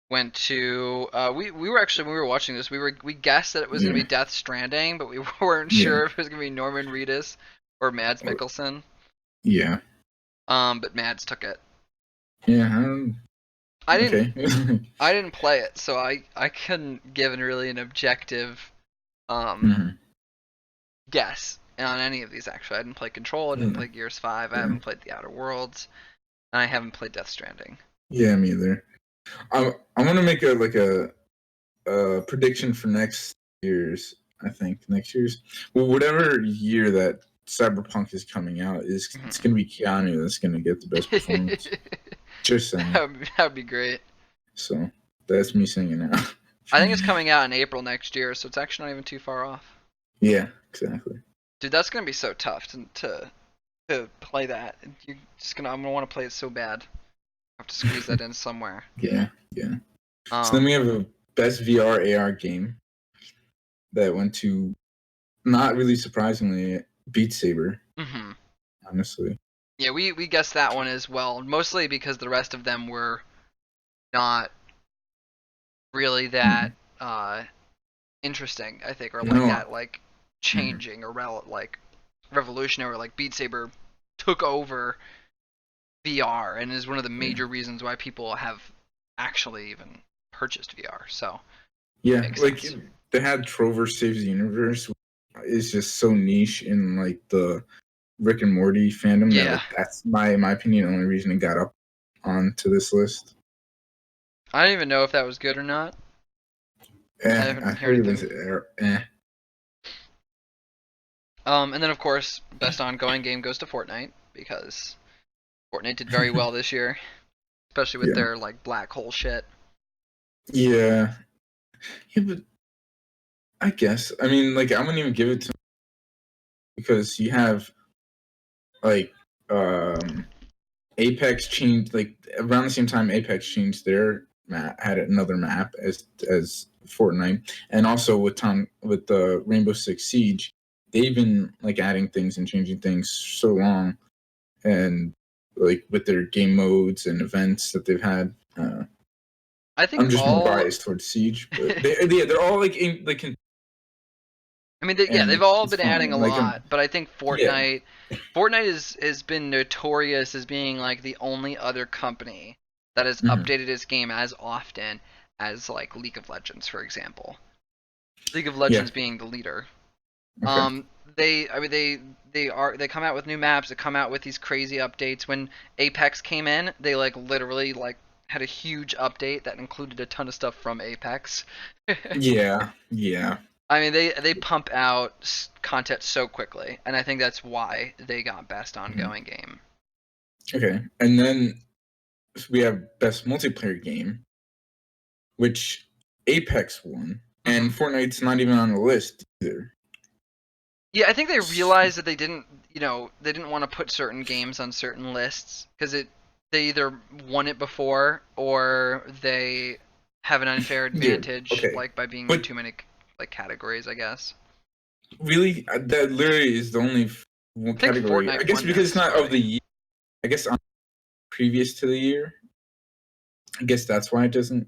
went to we were actually when we were watching this we guessed that it was gonna be
yeah,
Death Stranding, but we weren't
yeah,
sure if it was gonna be Norman Reedus or Mads
or-
Mikkelsen.
yeah,
But Mads took it.
yeah.
I didn't
Okay.
I didn't play it, so I couldn't give really an objective um
Mhm.
guess on any of these. Actually, I didn't play Control, I didn't
Yeah,
play Gears 5, I
yeah,
haven't played The Outer Worlds, and I haven't played Death Stranding.
yeah. Me either. I'm gonna make a prediction for next year's. I think next year's. Well, whatever year that Cyberpunk is coming out is, it's
Mhm.
gonna be Keanu that's gonna get the best performance. Just saying.
That would be great.
So that's me saying it now.
I think it's coming out in April next year, so it's actually not even too far off.
Yeah, exactly.
Dude, that's gonna be so tough to play that. I'm gonna want to play it so bad. I have to squeeze that in somewhere.
Yeah, yeah. So then
Um,
we have a best VR AR game that went to, not really surprisingly, Beat Saber.
hmm
Honestly,
Yeah, we guessed that one as well, mostly because the rest of them were not really that
Mhm.
uh interesting, I think, or like
no,
that like
mhm.
changing or like revolutionary. Like Beat Saber took over VR and is one of the
Yeah,
major reasons why people have actually even purchased VR. So
yeah.
makes
Like
sense.
they had Trover Saves the Universe. Is just so niche in like the Rick and Morty fandom. That
Yeah.
like that's my opinion. The only reason it got up onto this list.
I don't even know if that was good or not. I
I
haven't heard
heard it
anything.
was eh.
And then of course, best ongoing game goes to Fortnite because Fortnite did very well this year, especially with
Yeah,
their like black hole shit.
yeah, yeah. But I guess I mean like I wouldn't even give it to because you have like Apex changed like around the same time Apex changed their map had another map as Fortnite, and also with the Rainbow Six Siege, they've been like adding things and changing things so long, and like with their game modes and events that they've had.
I think
I'm just more
all.
biased towards Siege, but they're all like
I mean,
and
they've
like
all
it's
been adding
fine.
a
Like
lot, but I think
yeah,
Fortnite has been notorious as being like the only other company that has
mhm,
updated its game as often as like League of Legends, for example. League of
yeah,
Legends being the leader.
okay,
I mean they come out with new maps, they come out with these crazy updates. When Apex came in, they like literally like had a huge update that included a ton of stuff from Apex.
yeah, yeah.
I mean, they pump out content so quickly, and I think that's why they got best
Mhm.
ongoing game.
Okay, and then we have best multiplayer game, which Apex won,
Hmm.
and Fortnite's not even on the list either.
Yeah, I think they realized that they didn't want to put certain games on certain lists because they either won it before or they have an unfair
Yeah,
advantage,
okay,
like by being in
but
too many like categories, I guess.
really, that literally is the only one
I think
category. I
Fortnite
guess
won
because it's
this
not of the
already.
year. I guess previous to the year. I guess that's why it doesn't.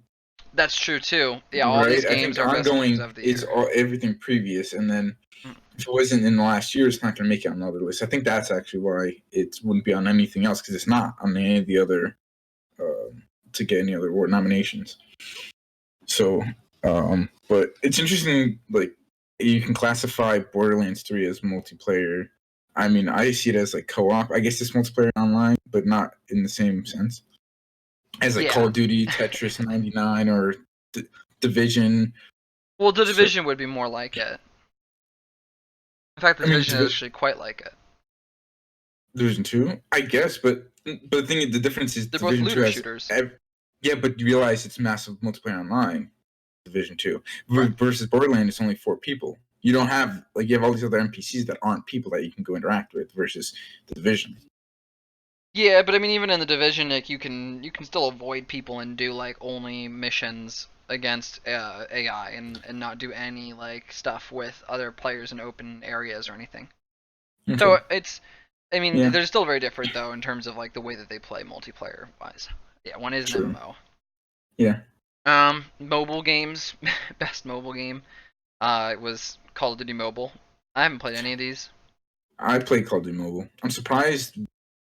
That's true too. Yeah, all these
Right. I
games
think
are best games
ongoing
of the
is
year.
all everything previous, and then
Mm.
if it wasn't in the last year, it's not going to make it on another list. I think that's actually why it wouldn't be on anything else because it's not on any of the other to get any other award nominations. So, but it's interesting. Like you can classify Borderlands 3 as multiplayer. I mean, I see it as like co-op. I guess it's multiplayer online, but not in the same sense as like Call
Yeah.
of Duty, Tetris 99, or Division.
Well, the
So,
division would be more like it. In fact, the
I mean,
division is actually quite like it.
Division 2, I guess, but the thing is, the difference is
They're both
Division 2
looter
has
shooters.
yeah, but you realize it's massive multiplayer online. Division 2
Right.
versus Borderland, it's only 4 people. You don't have like you have all these other NPCs that aren't people that you can go interact with versus the Division.
Yeah, but I mean, even in the division, like you can still avoid people and do like only missions against AI and not do any like stuff with other players in open areas or anything.
Okay.
So it's, I mean,
Yeah.
they're still very different though in terms of like the way that they play multiplayer wise. Yeah, one is an
True.
MMO.
Yeah.
Mobile games, best mobile game. It was Call of Duty Mobile. I haven't played any of these.
I play Call of Duty Mobile. I'm surprised.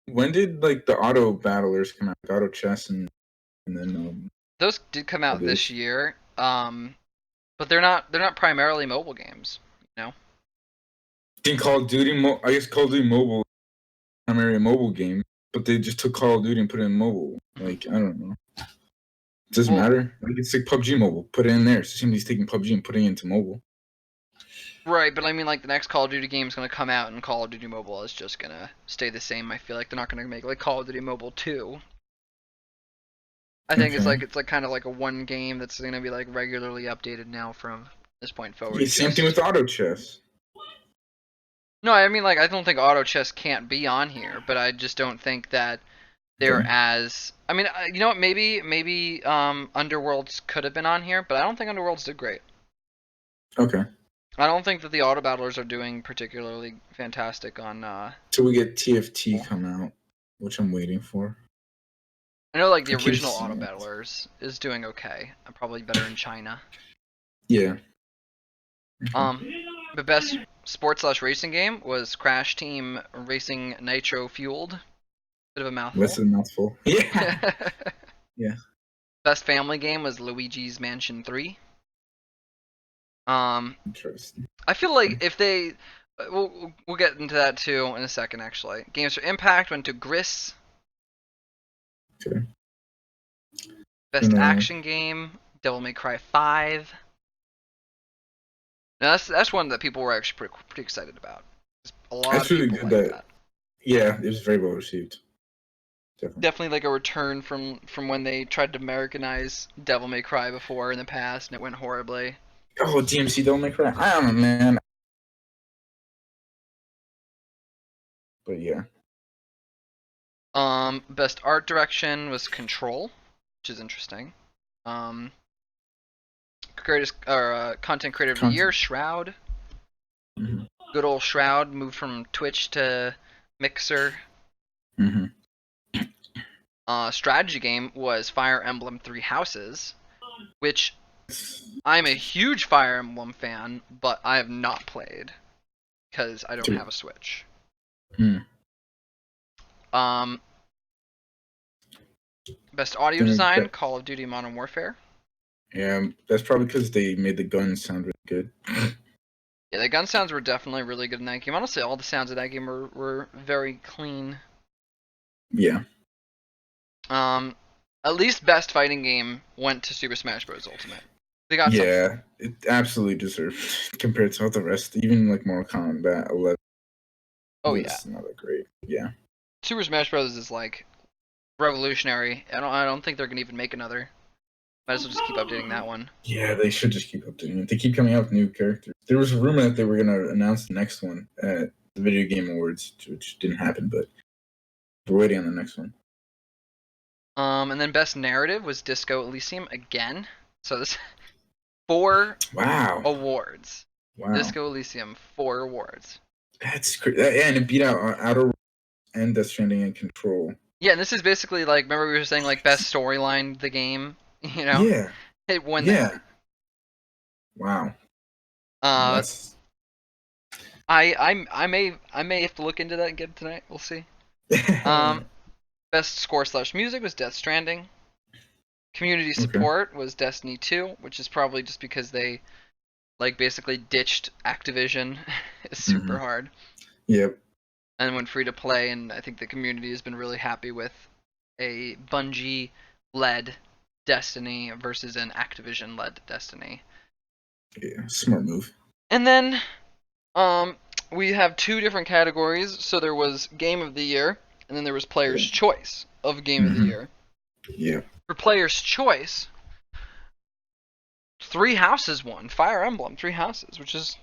When did like the auto battlers come out? Like, auto chess and then
Those did come out this
others.
year. But they're not primarily mobile games. You know.
I think Call of Duty. I guess Call of Duty Mobile primary mobile game, but they just took Call of Duty and put it in mobile.
Mhm.
Like I don't know. It doesn't
Well,
matter. Like it's like PUBG Mobile. Put it in there. So somebody's taking PUBG and putting it into mobile.
right, but I mean, like the next Call of Duty game is gonna come out, and Call of Duty Mobile is just gonna stay the same. I feel like they're not gonna make like Call of Duty Mobile 2. I think
Okay.
it's like kind of like a one game that's gonna be like regularly updated now from this point forward.
Yeah, same thing
Just
with auto chess.
no, I mean like I don't think auto chess can't be on here, but I just don't think that they're
Okay.
as. I mean, you know what? Maybe Underworlds could have been on here, but I don't think Underworlds did great.
Okay.
I don't think that the auto battlers are doing particularly fantastic on.
Till we get TFT come out, which I'm waiting for.
I know like the
I keep
original auto
seeing it.
battlers is doing okay. Probably better in China.
Yeah. Okay.
Um, the best sports slash racing game was Crash Team Racing Nitro Fueled. Bit of a
Less
mouthful.
than a mouthful. Yeah. Yeah.
Best family game was Luigi's Mansion 3. Um,
Interesting.
I feel like if they We'll get into that too in a second. Actually, games for Impact went to Gris.
Okay.
Best action game, Devil May Cry 5. Now that's one that people were actually pretty excited about. A lot
That's
of
really
people
good.
like that.
Yeah, it was very well received.
Definitely like a return from when they tried to Americanize Devil May Cry before in the past, and it went horribly.
Oh, DMC Devil May Cry. I don't know, man. But yeah.
Best art direction was Control, which is interesting. Content creator of the year, Shroud.
Mm-hmm.
Good old Shroud moved from Twitch to Mixer.
Mm-hmm.
Strategy game was Fire Emblem Three Houses, which I'm a huge Fire Emblem fan, but I have not played because I don't have a Switch.
Mm.
Best audio design, Call of Duty Modern Warfare.
Yeah, that's probably because they made the guns sound really good.
Yeah, the gun sounds were definitely really good in that game. Honestly, all the sounds of that game were very clean.
Yeah.
At least best fighting game went to Super Smash Bros. Ultimate. They got
yeah, it absolutely deserved compared to all the rest. Even like Mortal Kombat 11.
Oh yeah,
not that great. Yeah.
Super Smash Bros. Is like revolutionary. I don't think they're gonna even make another. Might as well just keep updating that one.
Yeah, they should just keep updating it. They keep coming out with new characters. There was a rumor that they were gonna announce the next one at the Video Game Awards, which didn't happen, but we're waiting on the next one.
And then best narrative was Disco Elysium again. So this 4 awards.
Wow.
Disco Elysium 4 awards.
That's crazy. Yeah, and it beat out Outer and Death Stranding and Control.
Yeah, and this is basically like, remember we were saying like best storyline the game, you know?
Yeah.
It won that.
Wow.
I may have to look into that again tonight. We'll see. Best score / music was Death Stranding. Community support was Destiny 2, which is probably just because they like basically ditched Activision. It's super hard.
Yep.
And went free to play, and I think the community has been really happy with a Bungie-led Destiny versus an Activision-led Destiny.
Yeah, smart move.
And then we have 2 different categories. So there was Game of the Year, and then there was Player's Choice of Game of the Year.
Yeah.
For Player's Choice, 3 Houses won. Fire Emblem, 3 Houses, which is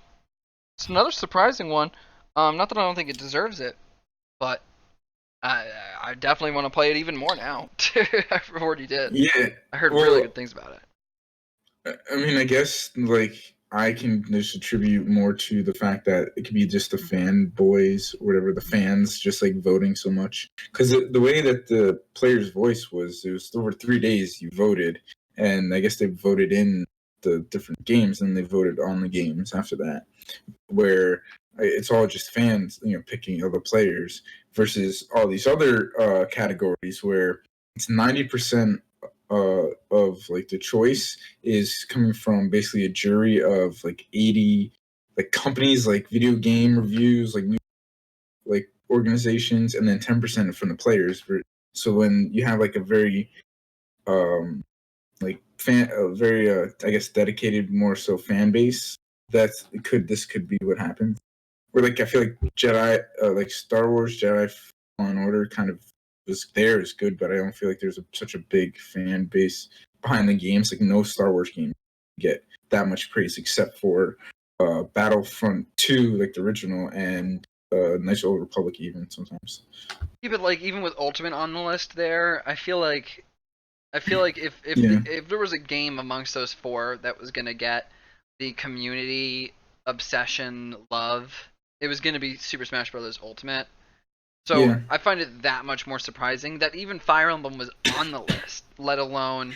it's another surprising one. Not that I don't think it deserves it, but I definitely want to play it even more now. I already did.
Yeah.
I heard really good things about
it. I mean, I guess like I can just attribute more to the fact that it could be just the fanboys or whatever, the fans just like voting so much. Because the way that the player's voice was, it was over 3 days you voted, and I guess they voted in the different games and they voted on the games after that, where it's all just fans, picking other players versus all these other categories where it's 90% of like the choice is coming from basically a jury of like 80 like companies, like video game reviews, like organizations, and then 10% from the players. So when you have like a very like very I guess dedicated more so fan base, this could be what happens. Where like I feel like Jedi, like Star Wars Jedi Fallen Order kind of is good, but I don't feel like there's such a big fan base behind the games. Like no Star Wars game get that much praise except for Battlefront 2, like the original, and Knights of the Old Republic even sometimes.
Yeah, but like even with Ultimate on the list there, I feel like if there was a game amongst those 4 that was gonna get the community obsession love, it was gonna be Super Smash Bros. Ultimate. So I find it that much more surprising that even Fire Emblem was on the list, let alone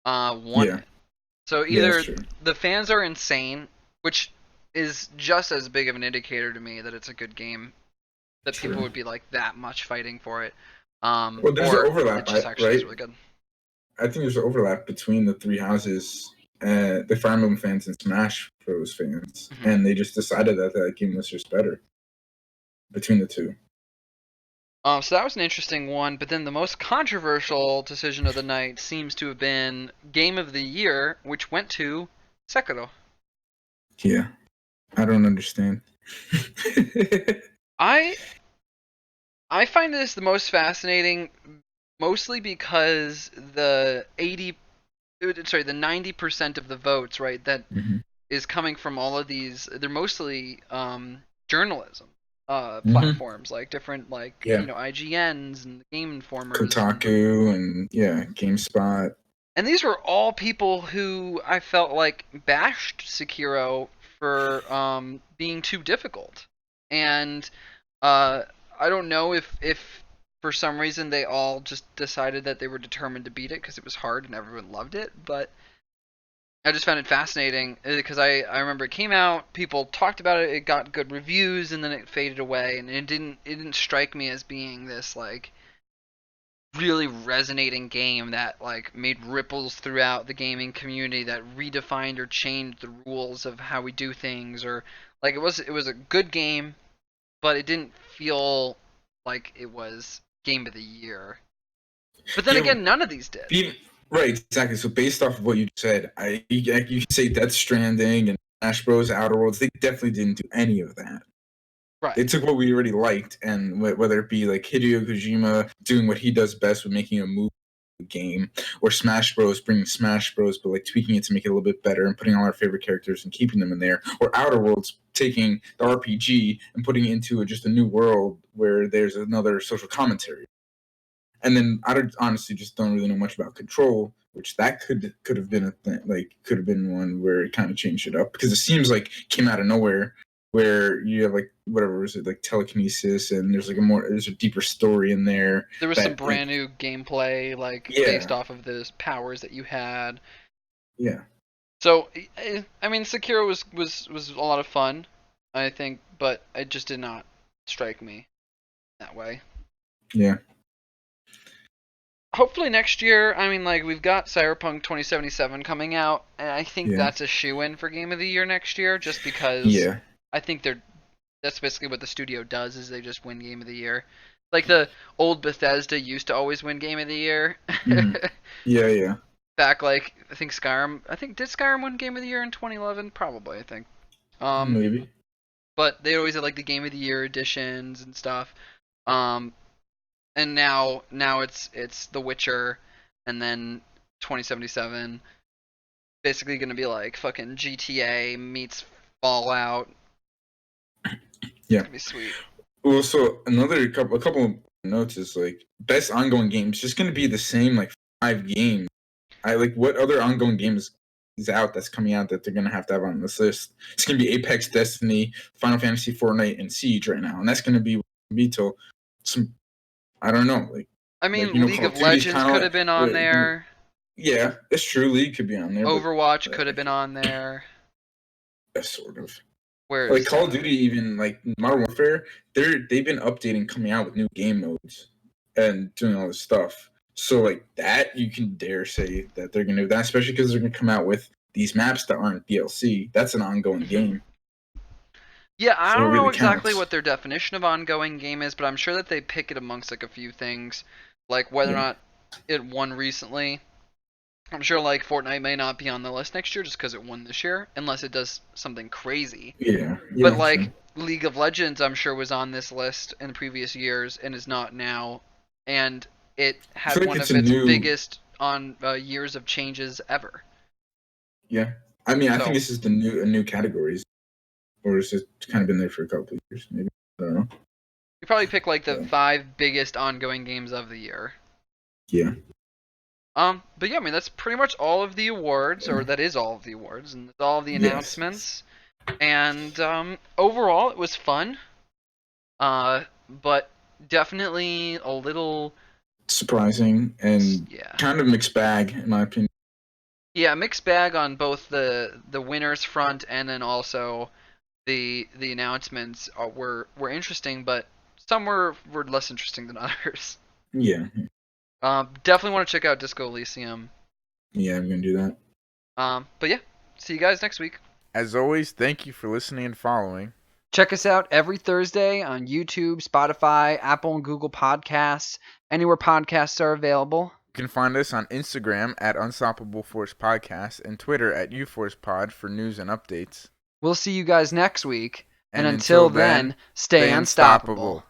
won it. So either the fans are insane, which is just as big of an indicator to me that it's a good game, that people would be like that much fighting for it.
Well, there's an overlap,
it just actually is really good.
I think there's an overlap between the 3 houses the Fire Emblem fans and Smash Bros fans, and they just decided that that game was just better between the two.
So that was an interesting one, but then the most controversial decision of the night seems to have been Game of the Year, which went to Sekiro.
Yeah, I don't understand.
I find this the most fascinating, mostly because the 90% of the votes, right, that is coming from all of these. They're mostly journalism platforms, like different, like IGNs and Game Informers,
Kotaku, and GameSpot.
And these were all people who I felt like bashed Sekiro for being too difficult, and I don't know if for some reason they all just decided that they were determined to beat it because it was hard and everyone loved it, but I just found it fascinating because I remember it came out, people talked about it, it got good reviews, and then it faded away, and it didn't strike me as being this like really resonating game that like made ripples throughout the gaming community, that redefined or changed the rules of how we do things, or like it was a good game, but it didn't feel like it was Game of the Year. But then again, none of these did.
Right, exactly. So based off of what you said, you say Death Stranding and Smash Bros. Outer Worlds, they definitely didn't do any of that.
Right.
They took what we already liked, and whether it be like Hideo Kojima doing what he does best with making a movie game, or Smash Bros. Bringing Smash Bros. But like tweaking it to make it a little bit better and putting all our favorite characters and keeping them in there, or Outer Worlds taking the RPG and putting it into just a new world where there's another social commentary. And then I honestly just don't really know much about Control, which that could have been a thing, like could have been one where it kind of changed it up, because it seems like it came out of nowhere, where you have like whatever was it, like telekinesis, and there's a deeper story in there.
There was some brand new gameplay based off of those powers that you had.
Yeah.
So I mean, Sekiro was a lot of fun, I think, but it just did not strike me that way.
Yeah.
Hopefully next year, I mean, like, we've got Cyberpunk 2077 coming out, and I think that's a shoe-in for Game of the Year next year, just because I think that's basically what the studio does, is they just win Game of the Year. Like, the old Bethesda used to always win Game of the Year.
Yeah.
Back, like, I think did Skyrim win Game of the Year in 2011? Probably, I think.
Maybe.
But they always had, like, the Game of the Year editions and stuff. And now it's The Witcher, and then 2077, basically gonna be like fucking GTA meets Fallout.
Yeah,
it's gonna be sweet.
Well, so a couple of notes is like best ongoing games just gonna be the same like 5 games. I like what other ongoing games is out that's coming out that they're gonna have on this list. It's gonna be Apex, Destiny, Final Fantasy, Fortnite, and Siege right now, and that's gonna be till some. I don't know. Like,
I mean, League of Legends could have been on there.
Yeah, it's true. League could be on there.
Overwatch could have been on there.
Sort of.
Where
like Call of Duty, even like Modern Warfare, they've been updating, coming out with new game modes, and doing all this stuff. So like that, you can dare say that they're gonna do that, especially because they're gonna come out with these maps that aren't DLC. That's an ongoing game.
Yeah, I don't know exactly what their definition of ongoing game is, but I'm sure that they pick it amongst like a few things, like whether or not it won recently. I'm sure like Fortnite may not be on the list next year just because it won this year, unless it does something crazy.
Yeah.
But like League of Legends, I'm sure was on this list in previous years and is not now, and it had one of its biggest years of changes ever.
Yeah, I mean, I think this is a new categories. Or has it kind of been there for a couple of years? Maybe, I don't know.
You probably pick like the 5 biggest ongoing games of the year.
Yeah.
But yeah, I mean that's pretty much all of the awards, or that is all of the awards, and that's all of the announcements. And overall, it was fun. But definitely a little
surprising and kind of mixed bag in my opinion.
Yeah, mixed bag on both the winners front, and then also the announcements were interesting, but some were less interesting than others.
Yeah.
Definitely want to check out Disco Elysium.
Yeah, I'm gonna do that.
But yeah, see you guys next week.
As always, thank you for listening and following.
Check us out every Thursday on YouTube, Spotify, Apple and Google Podcasts, anywhere podcasts are available.
You can find us on Instagram at Unstoppable Force Podcast and Twitter at UForcePod for news and updates.
We'll see you guys next week. And until then, stay unstoppable.